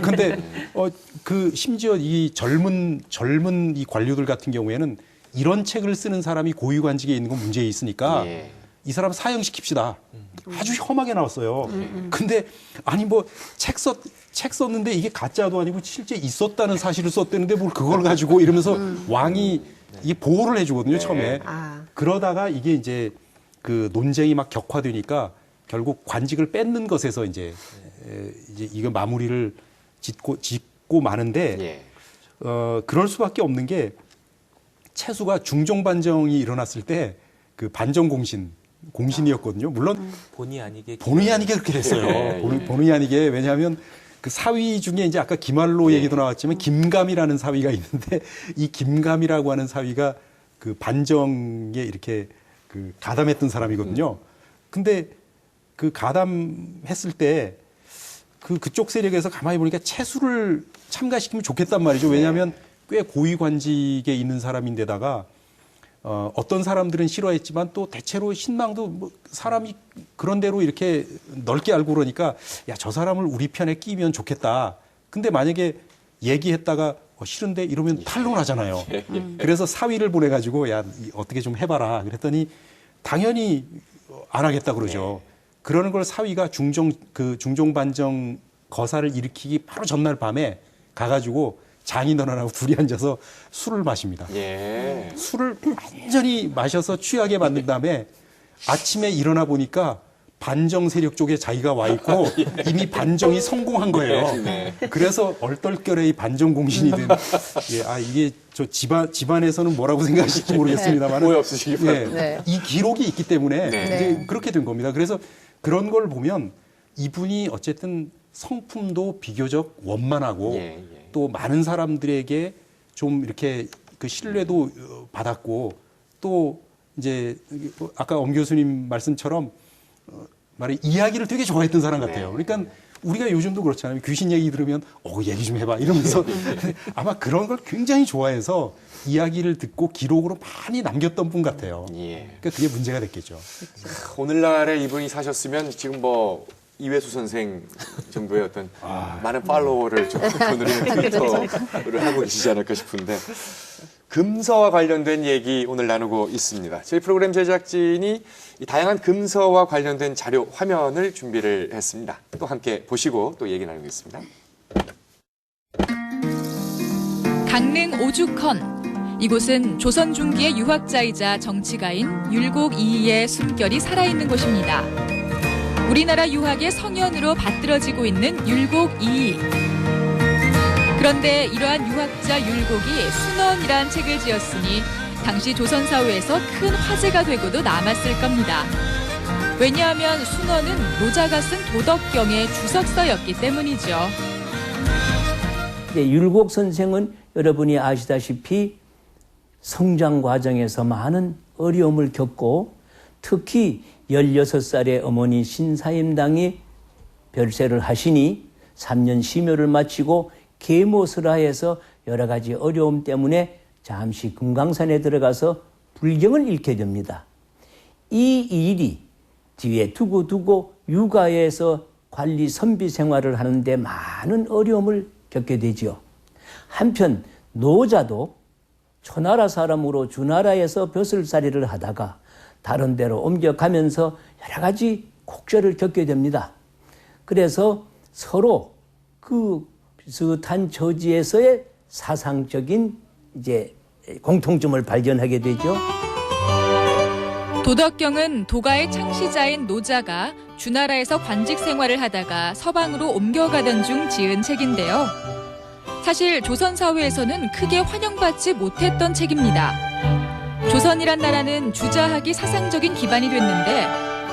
[SPEAKER 7] 근데 심지어 이 젊은 이 관료들 같은 경우에는 이런 책을 쓰는 사람이 고위관직에 있는 건 문제 있으니까 이 사람 사형시킵시다. 아주 험하게 나왔어요. 근데 아니 뭐 책 썼는데 이게 가짜도 아니고 실제 있었다는 사실을 썼다는데 뭘 그걸 가지고 이러면서 왕이 이게 보호를 해주거든요 처음에. 그러다가 이게 이제 논쟁이 막 격화되니까 결국 관직을 뺏는 것에서 이제 이거 마무리를 짓고 마는데 그럴 수밖에 없는 게 채수가 중종반정이 일어났을 때 공신이었거든요. 물론 본의 아니게 그렇게 됐어요. 본의 아니게. 왜냐하면 사위 중에 이제 아까 김한로 얘기도 나왔지만 김감이라는 사위가 있는데 이 김감이라고 하는 사위가 반정에 이렇게 가담했던 사람이거든요. 근데 가담했을 때 그쪽 세력에서 가만히 보니까 채수를 참가시키면 좋겠단 말이죠. 왜냐하면 꽤 고위관직에 있는 사람인데다가 어떤 사람들은 싫어했지만 또 대체로 신망도 사람이 그런 대로 이렇게 넓게 알고 그러니까 야, 저 사람을 우리 편에 끼면 좋겠다. 근데 만약에 얘기했다가 싫은데 이러면 탄론하잖아요. 그래서 사위를 보내가지고 야, 어떻게 좀 해봐라. 그랬더니 당연히 안 하겠다 그러죠. 그러는 걸 사위가 중종반정 거사를 일으키기 바로 전날 밤에 가가지고 장인어른하고 둘이 앉아서 술을 마십니다. 술을 완전히 마셔서 취하게 만든 다음에 아침에 일어나 보니까 반정 세력 쪽에 자기가 와 있고 이미 반정이 성공한 거예요. 그래서 얼떨결에 이 반정 공신이 된 이게 저 집안에서는 뭐라고 생각하실지 모르겠습니다만
[SPEAKER 3] 오해 없으시기 바랍니다.
[SPEAKER 7] 이 기록이 있기 때문에 이제 그렇게 된 겁니다. 그래서 그런 걸 보면 이분이 어쨌든 성품도 비교적 원만하고 또 많은 사람들에게 좀 이렇게 신뢰도 받았고 또 이제 아까 엄 교수님 말씀처럼 이야기를 되게 좋아했던 사람 같아요. 그러니까 우리가 요즘도 그렇잖아요. 귀신 얘기 들으면 얘기 좀 해봐 이러면서 아마 그런 걸 굉장히 좋아해서 이야기를 듣고 기록으로 많이 남겼던 분 같아요.
[SPEAKER 3] 예.
[SPEAKER 7] 그러니까 그게 문제가 됐겠죠.
[SPEAKER 3] 오늘날에 이분이 사셨으면 지금 뭐 이회수 선생 정도의 어떤 많은 팔로워를 좀 거느리는 트위터를 하고 계시지 않을까 싶은데 금서와 관련된 얘기 오늘 나누고 있습니다. 저희 프로그램 제작진이 이 다양한 금서와 관련된 자료 화면을 준비를 했습니다. 또 함께 보시고 또 얘기 나누겠습니다.
[SPEAKER 2] 강릉 오죽헌. 이곳은 조선 중기의 유학자이자 정치가인 율곡 이이의 숨결이 살아있는 곳입니다. 우리나라 유학의 성현으로 받들어지고 있는 율곡 이이. 그런데 이러한 유학자 율곡이 순원이란 책을 지었으니 당시 조선 사회에서 큰 화제가 되고도 남았을 겁니다. 왜냐하면 순원은 노자가 쓴 도덕경의 주석서였기 때문이죠.
[SPEAKER 10] 율곡 선생은 여러분이 아시다시피 성장 과정에서 많은 어려움을 겪고 특히 16살의 어머니 신사임당이 별세를 하시니 3년 심효를 마치고 계모설하에서 여러 가지 어려움 때문에 잠시 금강산에 들어가서 불경을 잃게 됩니다. 이 일이 뒤에 두고 육아에서 관리 선비 생활을 하는데 많은 어려움을 겪게 되죠. 한편 노자도 초나라 사람으로 주나라에서 벼슬살이를 하다가 다른 데로 옮겨가면서 여러 가지 곡절을 겪게 됩니다. 그래서 서로 그 비슷한 처지에서의 사상적인 이제 공통점을 발견하게 되죠.
[SPEAKER 2] 도덕경은 도가의 창시자인 노자가 주나라에서 관직 생활을 하다가 서방으로 옮겨가던 중 지은 책인데요. 사실 조선 사회에서는 크게 환영받지 못했던 책입니다. 조선이란 나라는 주자학이 사상적인 기반이 됐는데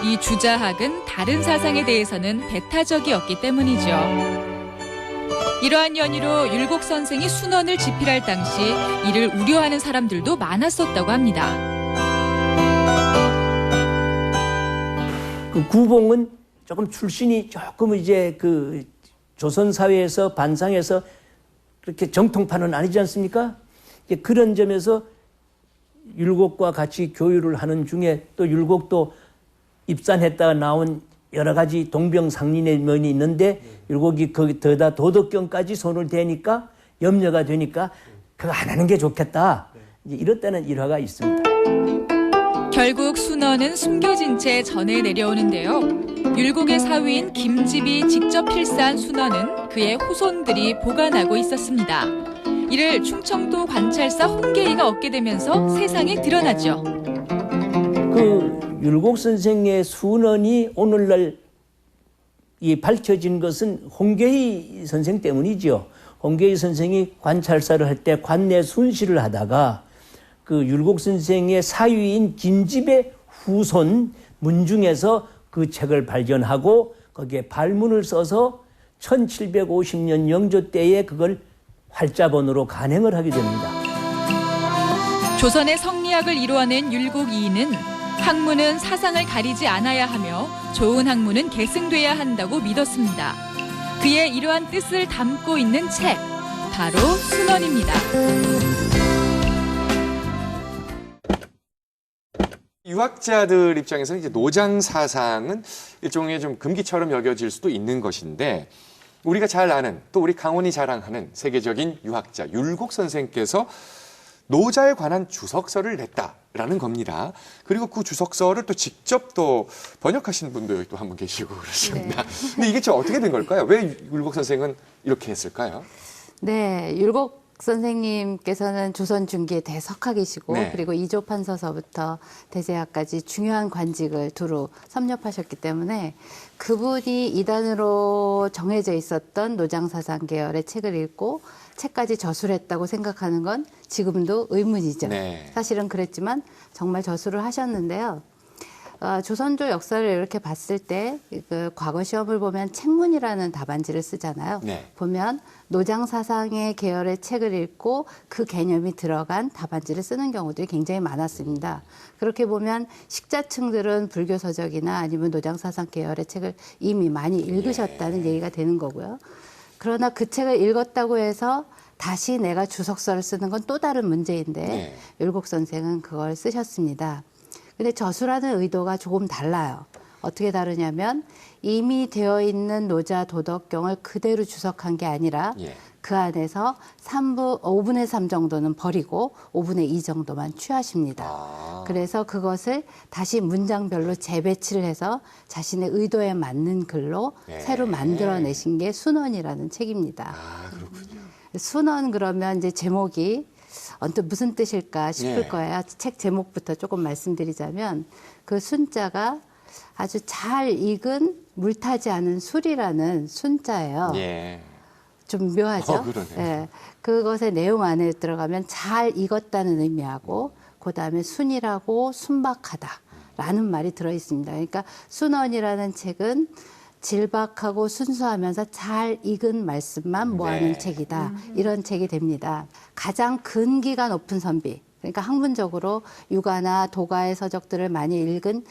[SPEAKER 2] 이 주자학은 다른 사상에 대해서는 배타적이었기 때문이죠. 이러한 연유로 율곡 선생이 순원을 집필할 당시 이를 우려하는 사람들도 많았었다고 합니다.
[SPEAKER 10] 그 구봉은 조금 출신이 조금 이제 그 조선 사회에서 반상에서 그렇게 정통파는 아니지 않습니까? 이제 그런 점에서 율곡과 같이 교류를 하는 중에 또 율곡도 입산했다가 나온 여러 가지 동병상련의 면이 있는데 율곡이 거기다 도덕경까지 손을 대니까 염려가 되니까 그거 안 하는 게 좋겠다. 이제 이렇다는 일화가 있습니다.
[SPEAKER 2] 결국 순원은 숨겨진 채 전해 내려오는데요. 율곡의 사위인 김집이 직접 필사한 순원은 그의 후손들이 보관하고 있었습니다. 이를 충청도 관찰사 홍계이가 얻게 되면서 세상에 드러나죠.
[SPEAKER 10] 그 율곡 선생의 순원이 오늘날 이 밝혀진 것은 홍계이 선생 때문이죠. 홍계이 선생이 관찰사를 할 때 관내 순시를 하다가 그 율곡 선생의 사위인 김집의 후손 문중에서 그 책을 발견하고 거기에 발문을 써서 1750년 영조 때에 그걸 활자본으로 간행을 하게 됩니다.
[SPEAKER 2] 조선의 성리학을 이루어낸 율곡 이이는 학문은 사상을 가리지 않아야 하며 좋은 학문은 계승돼야 한다고 믿었습니다. 그의 이러한 뜻을 담고 있는 책, 바로 순원입니다.
[SPEAKER 3] 유학자들 입장에서는 이제 노장 사상은 일종의 좀 금기처럼 여겨질 수도 있는 것인데 우리가 잘 아는 또 우리 강원이 자랑하는 세계적인 유학자 율곡 선생께서 노자에 관한 주석서를 냈다라는 겁니다. 그리고 그 주석서를 또 직접 또 번역하신 분도 여기 또 한 분 계시고 그렇습니다.
[SPEAKER 5] 네.
[SPEAKER 3] 근데 이게 좀 어떻게 된 걸까요? 왜 율곡 선생은 이렇게 했을까요?
[SPEAKER 5] 네, 율곡 선생님께서는 조선 중기의 대석학이시고
[SPEAKER 3] 네.
[SPEAKER 5] 그리고 이조판서서부터 대제학까지 중요한 관직을 두루 섭렵하셨기 때문에 그분이 이단으로 정해져 있었던 노장사상 계열의 책을 읽고 책까지 저술했다고 생각하는 건 지금도 의문이죠.
[SPEAKER 3] 네.
[SPEAKER 5] 사실은 그랬지만 정말 저술을 하셨는데요. 조선조 역사를 이렇게 봤을 때 그 과거 시험을 보면 책문이라는 답안지를 쓰잖아요.
[SPEAKER 3] 네.
[SPEAKER 5] 보면 노장 사상의 계열의 책을 읽고 그 개념이 들어간 답안지를 쓰는 경우들이 굉장히 많았습니다. 그렇게 보면 식자층들은 불교 서적이나 아니면 노장 사상 계열의 책을 이미 많이 읽으셨다는 얘기가 되는 거고요. 그러나 그 책을 읽었다고 해서 다시 내가 주석서를 쓰는 건 또 다른 문제인데 율곡 선생은 그걸 쓰셨습니다. 근데 저술하는 의도가 조금 달라요. 어떻게 다르냐면 이미 되어 있는 노자 도덕경을 그대로 주석한 게 아니라 그 안에서 5분의 3 정도는 버리고 5분의 2 정도만 취하십니다. 그래서 그것을 다시 문장별로 재배치를 해서 자신의 의도에 맞는 글로 새로 만들어내신 게 순원이라는 책입니다.
[SPEAKER 3] 그렇군요.
[SPEAKER 5] 순원 그러면 이제 제목이 언뜻 무슨 뜻일까 싶을 거예요. 책 제목부터 조금 말씀드리자면 그 순자가 아주 잘 익은 물타지 않은 술이라는 순자예요. 좀 묘하죠? 예. 그것의 내용 안에 들어가면 잘 익었다는 의미하고 그다음에 순이라고 순박하다라는 말이 들어있습니다. 그러니까 순원이라는 책은 질박하고 순수하면서 잘 익은 말씀만 모아놓은 책이다. 이런 책이 됩니다. 가장 근기가 높은 선비, 그러니까 학문적으로 유가나 도가의 서적들을 많이 읽은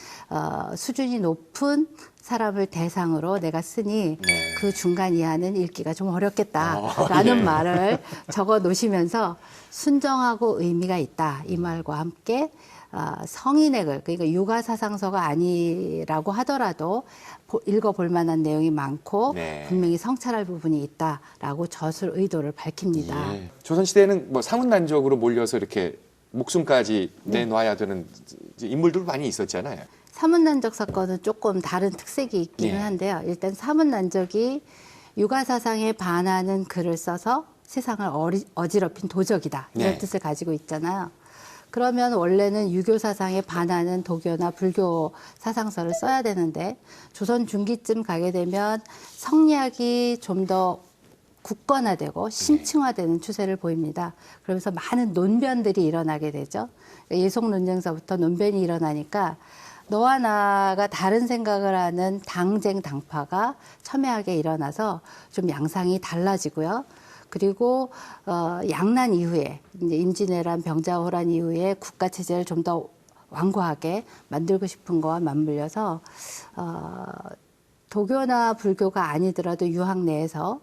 [SPEAKER 5] 수준이 높은 사람을 대상으로 내가 쓰니 그 중간 이하는 읽기가 좀 어렵겠다라는 말을 적어 놓으시면서 순정하고 의미가 있다. 이 말과 함께 성인의 글, 그러니까 유가사상서가 아니라고 하더라도 읽어볼 만한 내용이 많고 분명히 성찰할 부분이 있다라고 저술 의도를 밝힙니다.
[SPEAKER 3] 조선시대에는 뭐 사문난적으로 몰려서 이렇게 목숨까지 내놔야 되는 인물들 많이 있었잖아요.
[SPEAKER 5] 사문난적 사건은 조금 다른 특색이 있기는 한데요. 일단 사문난적이 유가사상에 반하는 글을 써서 세상을 어지럽힌 도적이다. 이런 뜻을 가지고 있잖아요. 그러면 원래는 유교 사상에 반하는 도교나 불교 사상서를 써야 되는데 조선 중기쯤 가게 되면 성리학이 좀 더 굳건화되고 심층화되는 추세를 보입니다. 그러면서 많은 논변들이 일어나게 되죠. 예속 논쟁서부터 논변이 일어나니까 너와 나가 다른 생각을 하는 당쟁 당파가 첨예하게 일어나서 좀 양상이 달라지고요. 그리고 양난 이후에 이제 임진왜란 병자호란 이후에 국가 체제를 좀 더 완고하게 만들고 싶은 거와 맞물려서 도교나 불교가 아니더라도 유학 내에서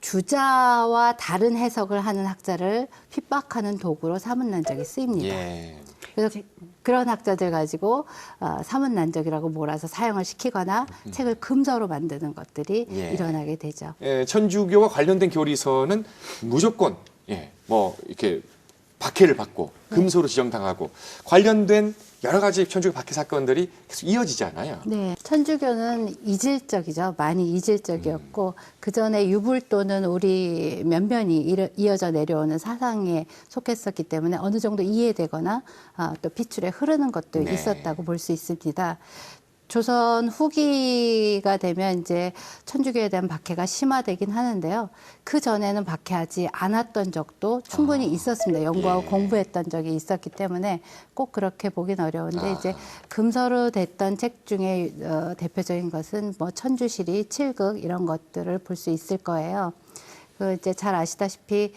[SPEAKER 5] 주자와 다른 해석을 하는 학자를 핍박하는 도구로 사문난적이 쓰입니다. 그래서 그런 학자들 가지고 사문난적이라고 몰아서 사형을 시키거나 책을 금서로 만드는 것들이 일어나게 되죠.
[SPEAKER 3] 천주교와 관련된 교리서는 무조건 뭐 이렇게 박해를 받고 금소로 지정당하고 관련된 여러 가지 천주교 박해 사건들이 계속 이어지잖아요.
[SPEAKER 5] 네, 천주교는 이질적이죠. 많이 이질적이었고 그 전에 유불도는 우리 면면이 이어져 내려오는 사상에 속했었기 때문에 어느 정도 이해되거나 또 핏줄에 흐르는 것도 있었다고 볼 수 있습니다. 조선 후기가 되면 이제 천주교에 대한 박해가 심화되긴 하는데요. 그 전에는 박해하지 않았던 적도 충분히 있었습니다. 연구하고 공부했던 적이 있었기 때문에 꼭 그렇게 보긴 어려운데 이제 금서로 됐던 책 중에 대표적인 것은 뭐 천주시리, 칠극 이런 것들을 볼 수 있을 거예요. 그 이제 잘 아시다시피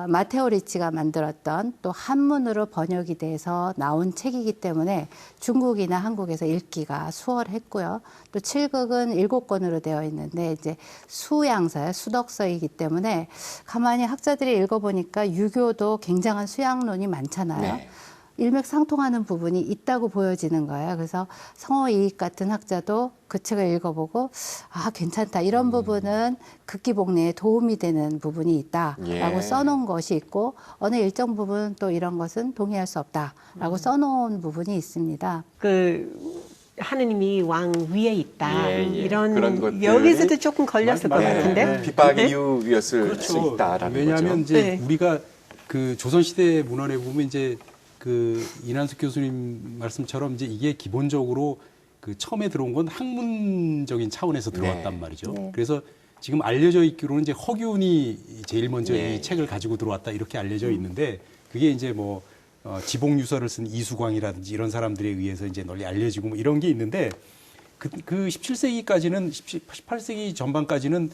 [SPEAKER 5] 마테오 리치가 만들었던 또 한문으로 번역이 돼서 나온 책이기 때문에 중국이나 한국에서 읽기가 수월했고요. 또 칠극은 7권으로 되어 있는데 이제 수양서예요. 수덕서이기 때문에 가만히 학자들이 읽어보니까 유교도 굉장한 수양론이 많잖아요. 일맥상통하는 부분이 있다고 보여지는 거예요. 그래서 성호이익 같은 학자도 그 책을 읽어보고 괜찮다. 이런 부분은 극기복리에 도움이 되는 부분이 있다라고 써놓은 것이 있고 어느 일정 부분 또 이런 것은 동의할 수 없다라고 써놓은 부분이 있습니다.
[SPEAKER 6] 하느님이 왕 위에 있다. 이런
[SPEAKER 3] 그런 것들이
[SPEAKER 6] 여기서도 조금 걸렸을 것 같은데.
[SPEAKER 3] 빗박의 이유였을 수 있다라는 거죠.
[SPEAKER 7] 왜냐하면 이제 우리가 그 조선시대 문헌에 보면 이제 그 이난숙 교수님 말씀처럼 이제 이게 기본적으로 그 처음에 들어온 건 학문적인 차원에서 들어왔단 말이죠. 그래서 지금 알려져 있기로는 이제 허균이 제일 먼저 이 책을 가지고 들어왔다 이렇게 알려져 있는데 그게 이제 뭐 지복유서를 쓴 이수광이라든지 이런 사람들에 의해서 이제 널리 알려지고 뭐 이런 게 있는데 그 17세기까지는 18세기 전반까지는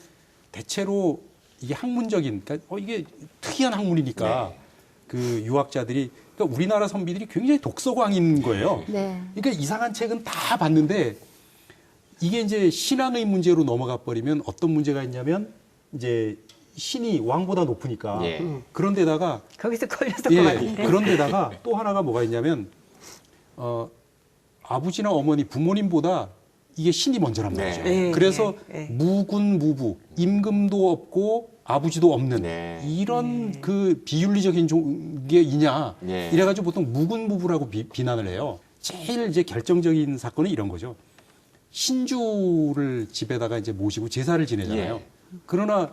[SPEAKER 7] 대체로 이게 학문적인 그러니까 이게 특이한 학문이니까
[SPEAKER 3] 네.
[SPEAKER 7] 그 유학자들이 그러니까 우리나라 선비들이 굉장히 독서광인 거예요.
[SPEAKER 5] 네.
[SPEAKER 7] 그러니까 이상한 책은 다 봤는데 이게 이제 신앙의 문제로 넘어가 버리면 어떤 문제가 있냐면 이제 신이 왕보다 높으니까
[SPEAKER 3] 예.
[SPEAKER 6] 음.
[SPEAKER 7] 그런데다가
[SPEAKER 6] 거기서 걸렸을 것 같은데.
[SPEAKER 7] 그런데다가 또 하나가 뭐가 있냐면 아버지나 어머니 부모님보다 이게 신이 먼저란 말이죠.
[SPEAKER 3] 네.
[SPEAKER 7] 그래서
[SPEAKER 6] 네.
[SPEAKER 7] 무군무부 임금도 없고 아버지도 없는
[SPEAKER 3] 네.
[SPEAKER 7] 이런 그 비윤리적인 게 있냐
[SPEAKER 3] 네.
[SPEAKER 7] 이래가지고 보통 무군무부라고 비난을 해요. 제일 이제 결정적인 사건은 이런 거죠. 신주를 집에다가 이제 모시고 제사를 지내잖아요.
[SPEAKER 3] 예.
[SPEAKER 7] 그러나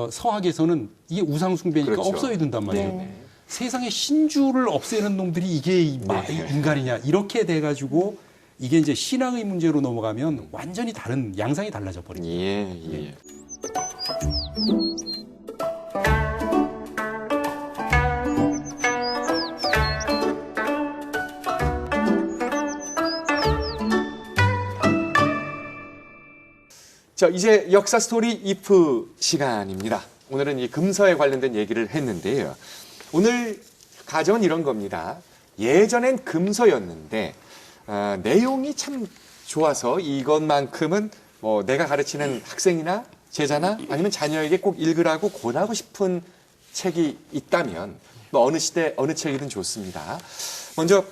[SPEAKER 7] 서학에서는 이게 우상숭배니까
[SPEAKER 3] 그렇죠.
[SPEAKER 7] 없어야 된단 말이에요.
[SPEAKER 5] 네.
[SPEAKER 7] 세상에 신주를 없애는 놈들이 이게 인간이냐 이렇게 돼가지고 이게 이제 신앙의 문제로 넘어가면 완전히 다른 양상이 달라져 버립니다.
[SPEAKER 3] 예, 예. 자, 이제 역사 스토리 이프 시간입니다. 오늘은 이 금서에 관련된 얘기를 했는데요. 오늘 가정은 이런 겁니다. 예전엔 금서였는데 내용이 참 좋아서 이것만큼은 뭐 내가 가르치는 학생이나 제자나 아니면 자녀에게 꼭 읽으라고 권하고 싶은 책이 있다면 뭐 어느 시대 어느 책이든 좋습니다. 먼저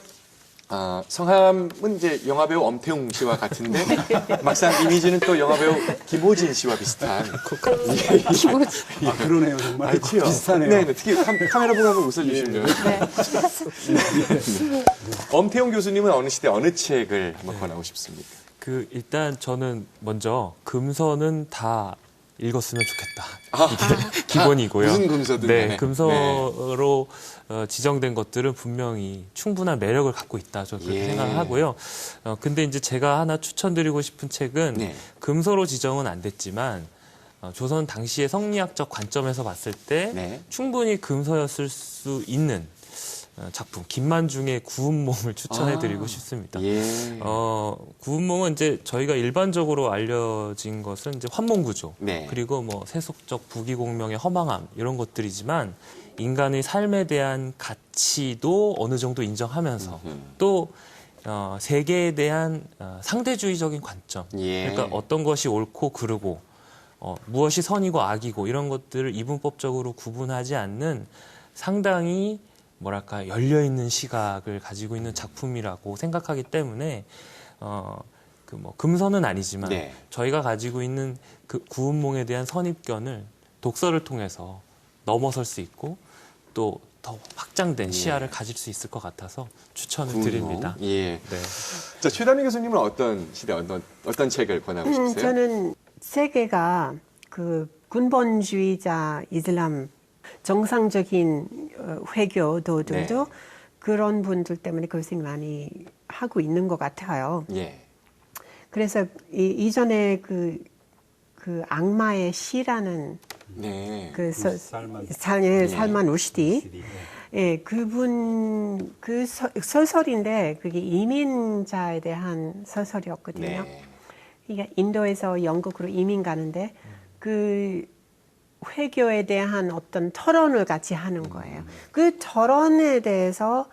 [SPEAKER 3] 성함은 이제 영화배우 엄태웅 씨와 같은데 막상 이미지는 또 영화배우 김호진 씨와 비슷한.
[SPEAKER 7] 그러네요 정말
[SPEAKER 3] 그렇죠.
[SPEAKER 7] 비슷하네요.
[SPEAKER 3] 네, 특히 카메라 보고 한번 웃어주시면. 네. 엄태웅 교수님은 어느 시대 어느 책을 한번 권하고 싶습니까?
[SPEAKER 4] 일단 저는 먼저 금서는 다 읽었으면 좋겠다. 이게 기본이고요.
[SPEAKER 3] 무슨 금서든
[SPEAKER 4] 네,
[SPEAKER 3] 간에.
[SPEAKER 4] 금서로 지정된 것들은 분명히 충분한 매력을 갖고 있다. 저는 그렇게
[SPEAKER 3] 예.
[SPEAKER 4] 생각을 하고요. 근데 이제 제가 하나 추천드리고 싶은 책은
[SPEAKER 3] 네.
[SPEAKER 4] 금서로 지정은 안 됐지만 조선 당시의 성리학적 관점에서 봤을 때
[SPEAKER 3] 네.
[SPEAKER 4] 충분히 금서였을 수 있는 작품 김만중의 구운몽을 추천해드리고 싶습니다.
[SPEAKER 3] 예.
[SPEAKER 4] 구운몽은 이제 저희가 일반적으로 알려진 것은 이제 환몽구조
[SPEAKER 3] 네.
[SPEAKER 4] 그리고 뭐 세속적 부귀공명의 허망함 이런 것들이지만 인간의 삶에 대한 가치도 어느 정도 인정하면서 또 세계에 대한 상대주의적인 관점
[SPEAKER 3] 예.
[SPEAKER 4] 그러니까 어떤 것이 옳고 그르고 무엇이 선이고 악이고 이런 것들을 이분법적으로 구분하지 않는 상당히 뭐랄까 열려있는 시각을 가지고 있는 작품이라고 생각하기 때문에 뭐 금서는 아니지만
[SPEAKER 3] 네.
[SPEAKER 4] 저희가 가지고 있는 그 구운몽에 대한 선입견을 독서를 통해서 넘어설 수 있고 또 더 확장된 시야를 가질 수 있을 것 같아서 추천을 드립니다.
[SPEAKER 3] 예.
[SPEAKER 4] 네.
[SPEAKER 3] 자, 최다미 교수님은 어떤 시대 어떤 책을 권하고 싶으세요?
[SPEAKER 6] 저는 세계가 그 군본주의자 이슬람 정상적인 회교도들도
[SPEAKER 3] 네.
[SPEAKER 6] 그런 분들 때문에 고생 많이 하고 있는 것 같아요.
[SPEAKER 3] 예.
[SPEAKER 6] 그래서 이전에 그 악마의 시라는
[SPEAKER 3] 네.
[SPEAKER 6] 살만 루시디. 예, 그분 그 소설인데 그게 이민자에 대한 소설이었거든요.
[SPEAKER 3] 네.
[SPEAKER 6] 그러니까 인도에서 영국으로 이민 가는데 그 회교에 대한 어떤 토론을 같이 하는 거예요. 그 토론에 대해서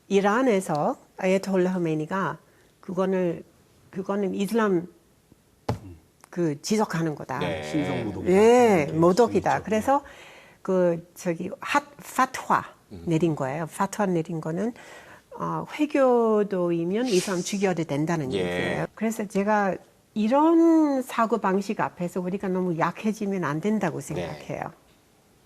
[SPEAKER 6] 이란에서 아야톨라 허메니가 그거는 이슬람 그 지적하는 거다.
[SPEAKER 3] 네.
[SPEAKER 7] 신성 모독이다.
[SPEAKER 6] 예,
[SPEAKER 7] 네,
[SPEAKER 6] 모독이다.
[SPEAKER 7] 그렇죠.
[SPEAKER 6] 그래서 파트와 내린 거예요. 파트와 내린 거는 회교도이면 이슬람 죽여도 된다는
[SPEAKER 3] 예.
[SPEAKER 6] 얘기예요. 그래서 제가 이런 사고 방식 앞에서 우리가 너무 약해지면 안 된다고 생각해요.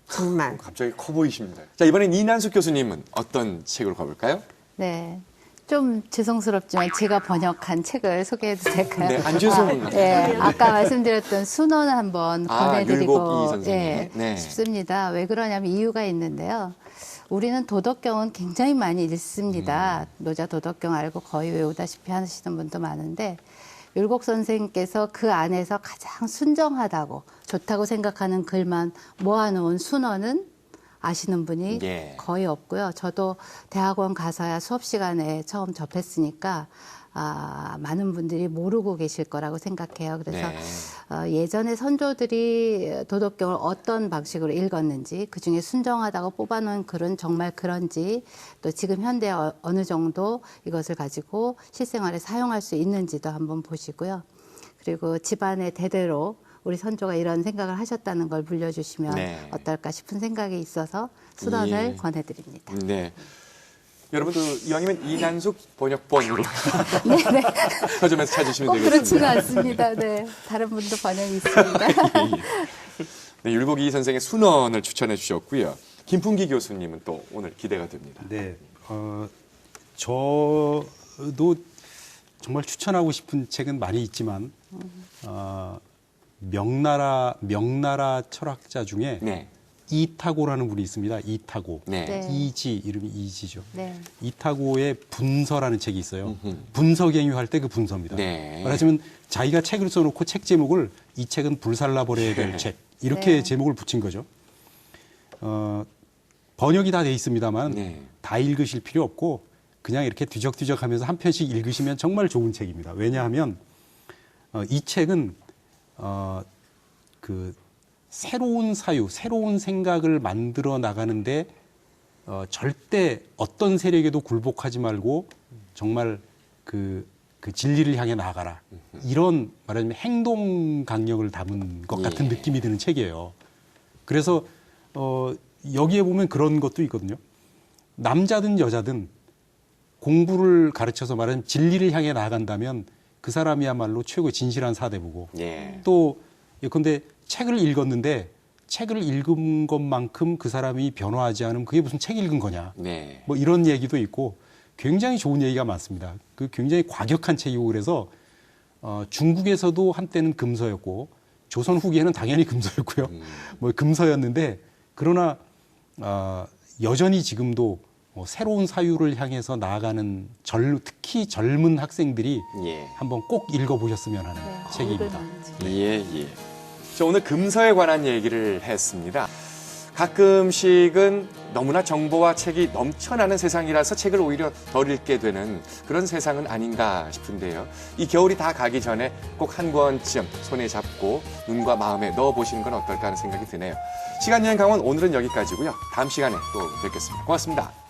[SPEAKER 6] 정말.
[SPEAKER 3] 갑자기 커 보이십니다. 자, 이번엔 이난숙 교수님은 어떤 책으로 가볼까요?
[SPEAKER 5] 네. 좀 죄송스럽지만 제가 번역한 책을 소개해도 될까요?
[SPEAKER 3] 네, 안죄송.
[SPEAKER 5] 네, 아까 말씀드렸던 순원을 한번
[SPEAKER 3] 율곡이
[SPEAKER 5] 권해드리고
[SPEAKER 3] 선생님. 네.
[SPEAKER 5] 싶습니다. 왜 그러냐면 이유가 있는데요. 우리는 도덕경은 굉장히 많이 읽습니다. 노자 도덕경 알고 거의 외우다시피 하시는 분도 많은데 율곡 선생님께서 그 안에서 가장 순정하다고 좋다고 생각하는 글만 모아놓은 순원은 아시는 분이
[SPEAKER 3] 예.
[SPEAKER 5] 거의 없고요. 저도 대학원 가서야 수업 시간에 처음 접했으니까 많은 분들이 모르고 계실 거라고 생각해요. 그래서
[SPEAKER 3] 네.
[SPEAKER 5] 예전에 선조들이 도덕경을 어떤 방식으로 읽었는지, 그중에 순정하다고 뽑아놓은 글은 정말 그런지, 또 지금 현대에 어느 정도 이것을 가지고 실생활에 사용할 수 있는지도 한번 보시고요. 그리고 집안의 대대로 우리 선조가 이런 생각을 하셨다는 걸 물려주시면
[SPEAKER 3] 네.
[SPEAKER 5] 어떨까 싶은 생각이 있어서 수런을
[SPEAKER 3] 예.
[SPEAKER 5] 권해드립니다.
[SPEAKER 3] 네. 여러분도 이왕이면 이난숙 번역본으로
[SPEAKER 5] 네네.
[SPEAKER 3] 서점에서 찾으시면
[SPEAKER 5] 꼭 그렇지는
[SPEAKER 3] 되겠습니다.
[SPEAKER 5] 않습니다. 네, 다른 분도 번역이 있습니다.
[SPEAKER 3] 네, 율곡이 선생의 순원을 추천해 주셨고요. 김풍기 교수님은 또 오늘 기대가 됩니다.
[SPEAKER 7] 네, 저도 정말 추천하고 싶은 책은 많이 있지만 명나라 철학자 중에
[SPEAKER 3] 네.
[SPEAKER 7] 이타고라는 분이 있습니다. 이타고.
[SPEAKER 3] 네.
[SPEAKER 5] 네.
[SPEAKER 7] 이지, 이름이 이지죠.
[SPEAKER 5] 네.
[SPEAKER 7] 이타고의 분서라는 책이 있어요. 분서갱유할 때 그 분서입니다.
[SPEAKER 3] 네.
[SPEAKER 7] 말하자면 자기가 책을 써놓고 책 제목을 이 책은 불살라버려야 될 책. 이렇게
[SPEAKER 5] 네.
[SPEAKER 7] 제목을 붙인 거죠. 번역이 다 돼 있습니다만
[SPEAKER 3] 네.
[SPEAKER 7] 다 읽으실 필요 없고 그냥 이렇게 뒤적뒤적 하면서 한 편씩 읽으시면 정말 좋은 책입니다. 왜냐하면 이 책은 그 새로운 사유, 새로운 생각을 만들어 나가는데 절대 어떤 세력에도 굴복하지 말고 정말 그 진리를 향해 나아가라. 이런 말하자면 행동 강령을 담은 것 같은 느낌이 드는 책이에요. 그래서 여기에 보면 그런 것도 있거든요. 남자든 여자든 공부를 가르쳐서 말하자면 진리를 향해 나아간다면 그 사람이야말로 최고의 진실한 사대부고
[SPEAKER 3] 예.
[SPEAKER 7] 또 예컨대 책을 읽었는데 책을 읽은 것만큼 그 사람이 변화하지 않으면 그게 무슨 책 읽은 거냐.
[SPEAKER 3] 네.
[SPEAKER 7] 뭐 이런 얘기도 있고 굉장히 좋은 얘기가 많습니다. 그 굉장히 과격한 책이고 그래서 중국에서도 한때는 금서였고 조선 후기에는 당연히 금서였고요. 뭐 금서였는데 그러나 여전히 지금도 새로운 사유를 향해서 나아가는 특히 젊은 학생들이
[SPEAKER 3] 예.
[SPEAKER 7] 한번 꼭 읽어보셨으면 하는
[SPEAKER 5] 네,
[SPEAKER 7] 책입니다.
[SPEAKER 3] 예, 예. 저 오늘 금서에 관한 얘기를 했습니다. 가끔씩은 너무나 정보와 책이 넘쳐나는 세상이라서 책을 오히려 덜 읽게 되는 그런 세상은 아닌가 싶은데요. 이 겨울이 다 가기 전에 꼭 한 권쯤 손에 잡고 눈과 마음에 넣어보시는 건 어떨까 하는 생각이 드네요. 시간여행 강원 오늘은 여기까지고요. 다음 시간에 또 뵙겠습니다. 고맙습니다.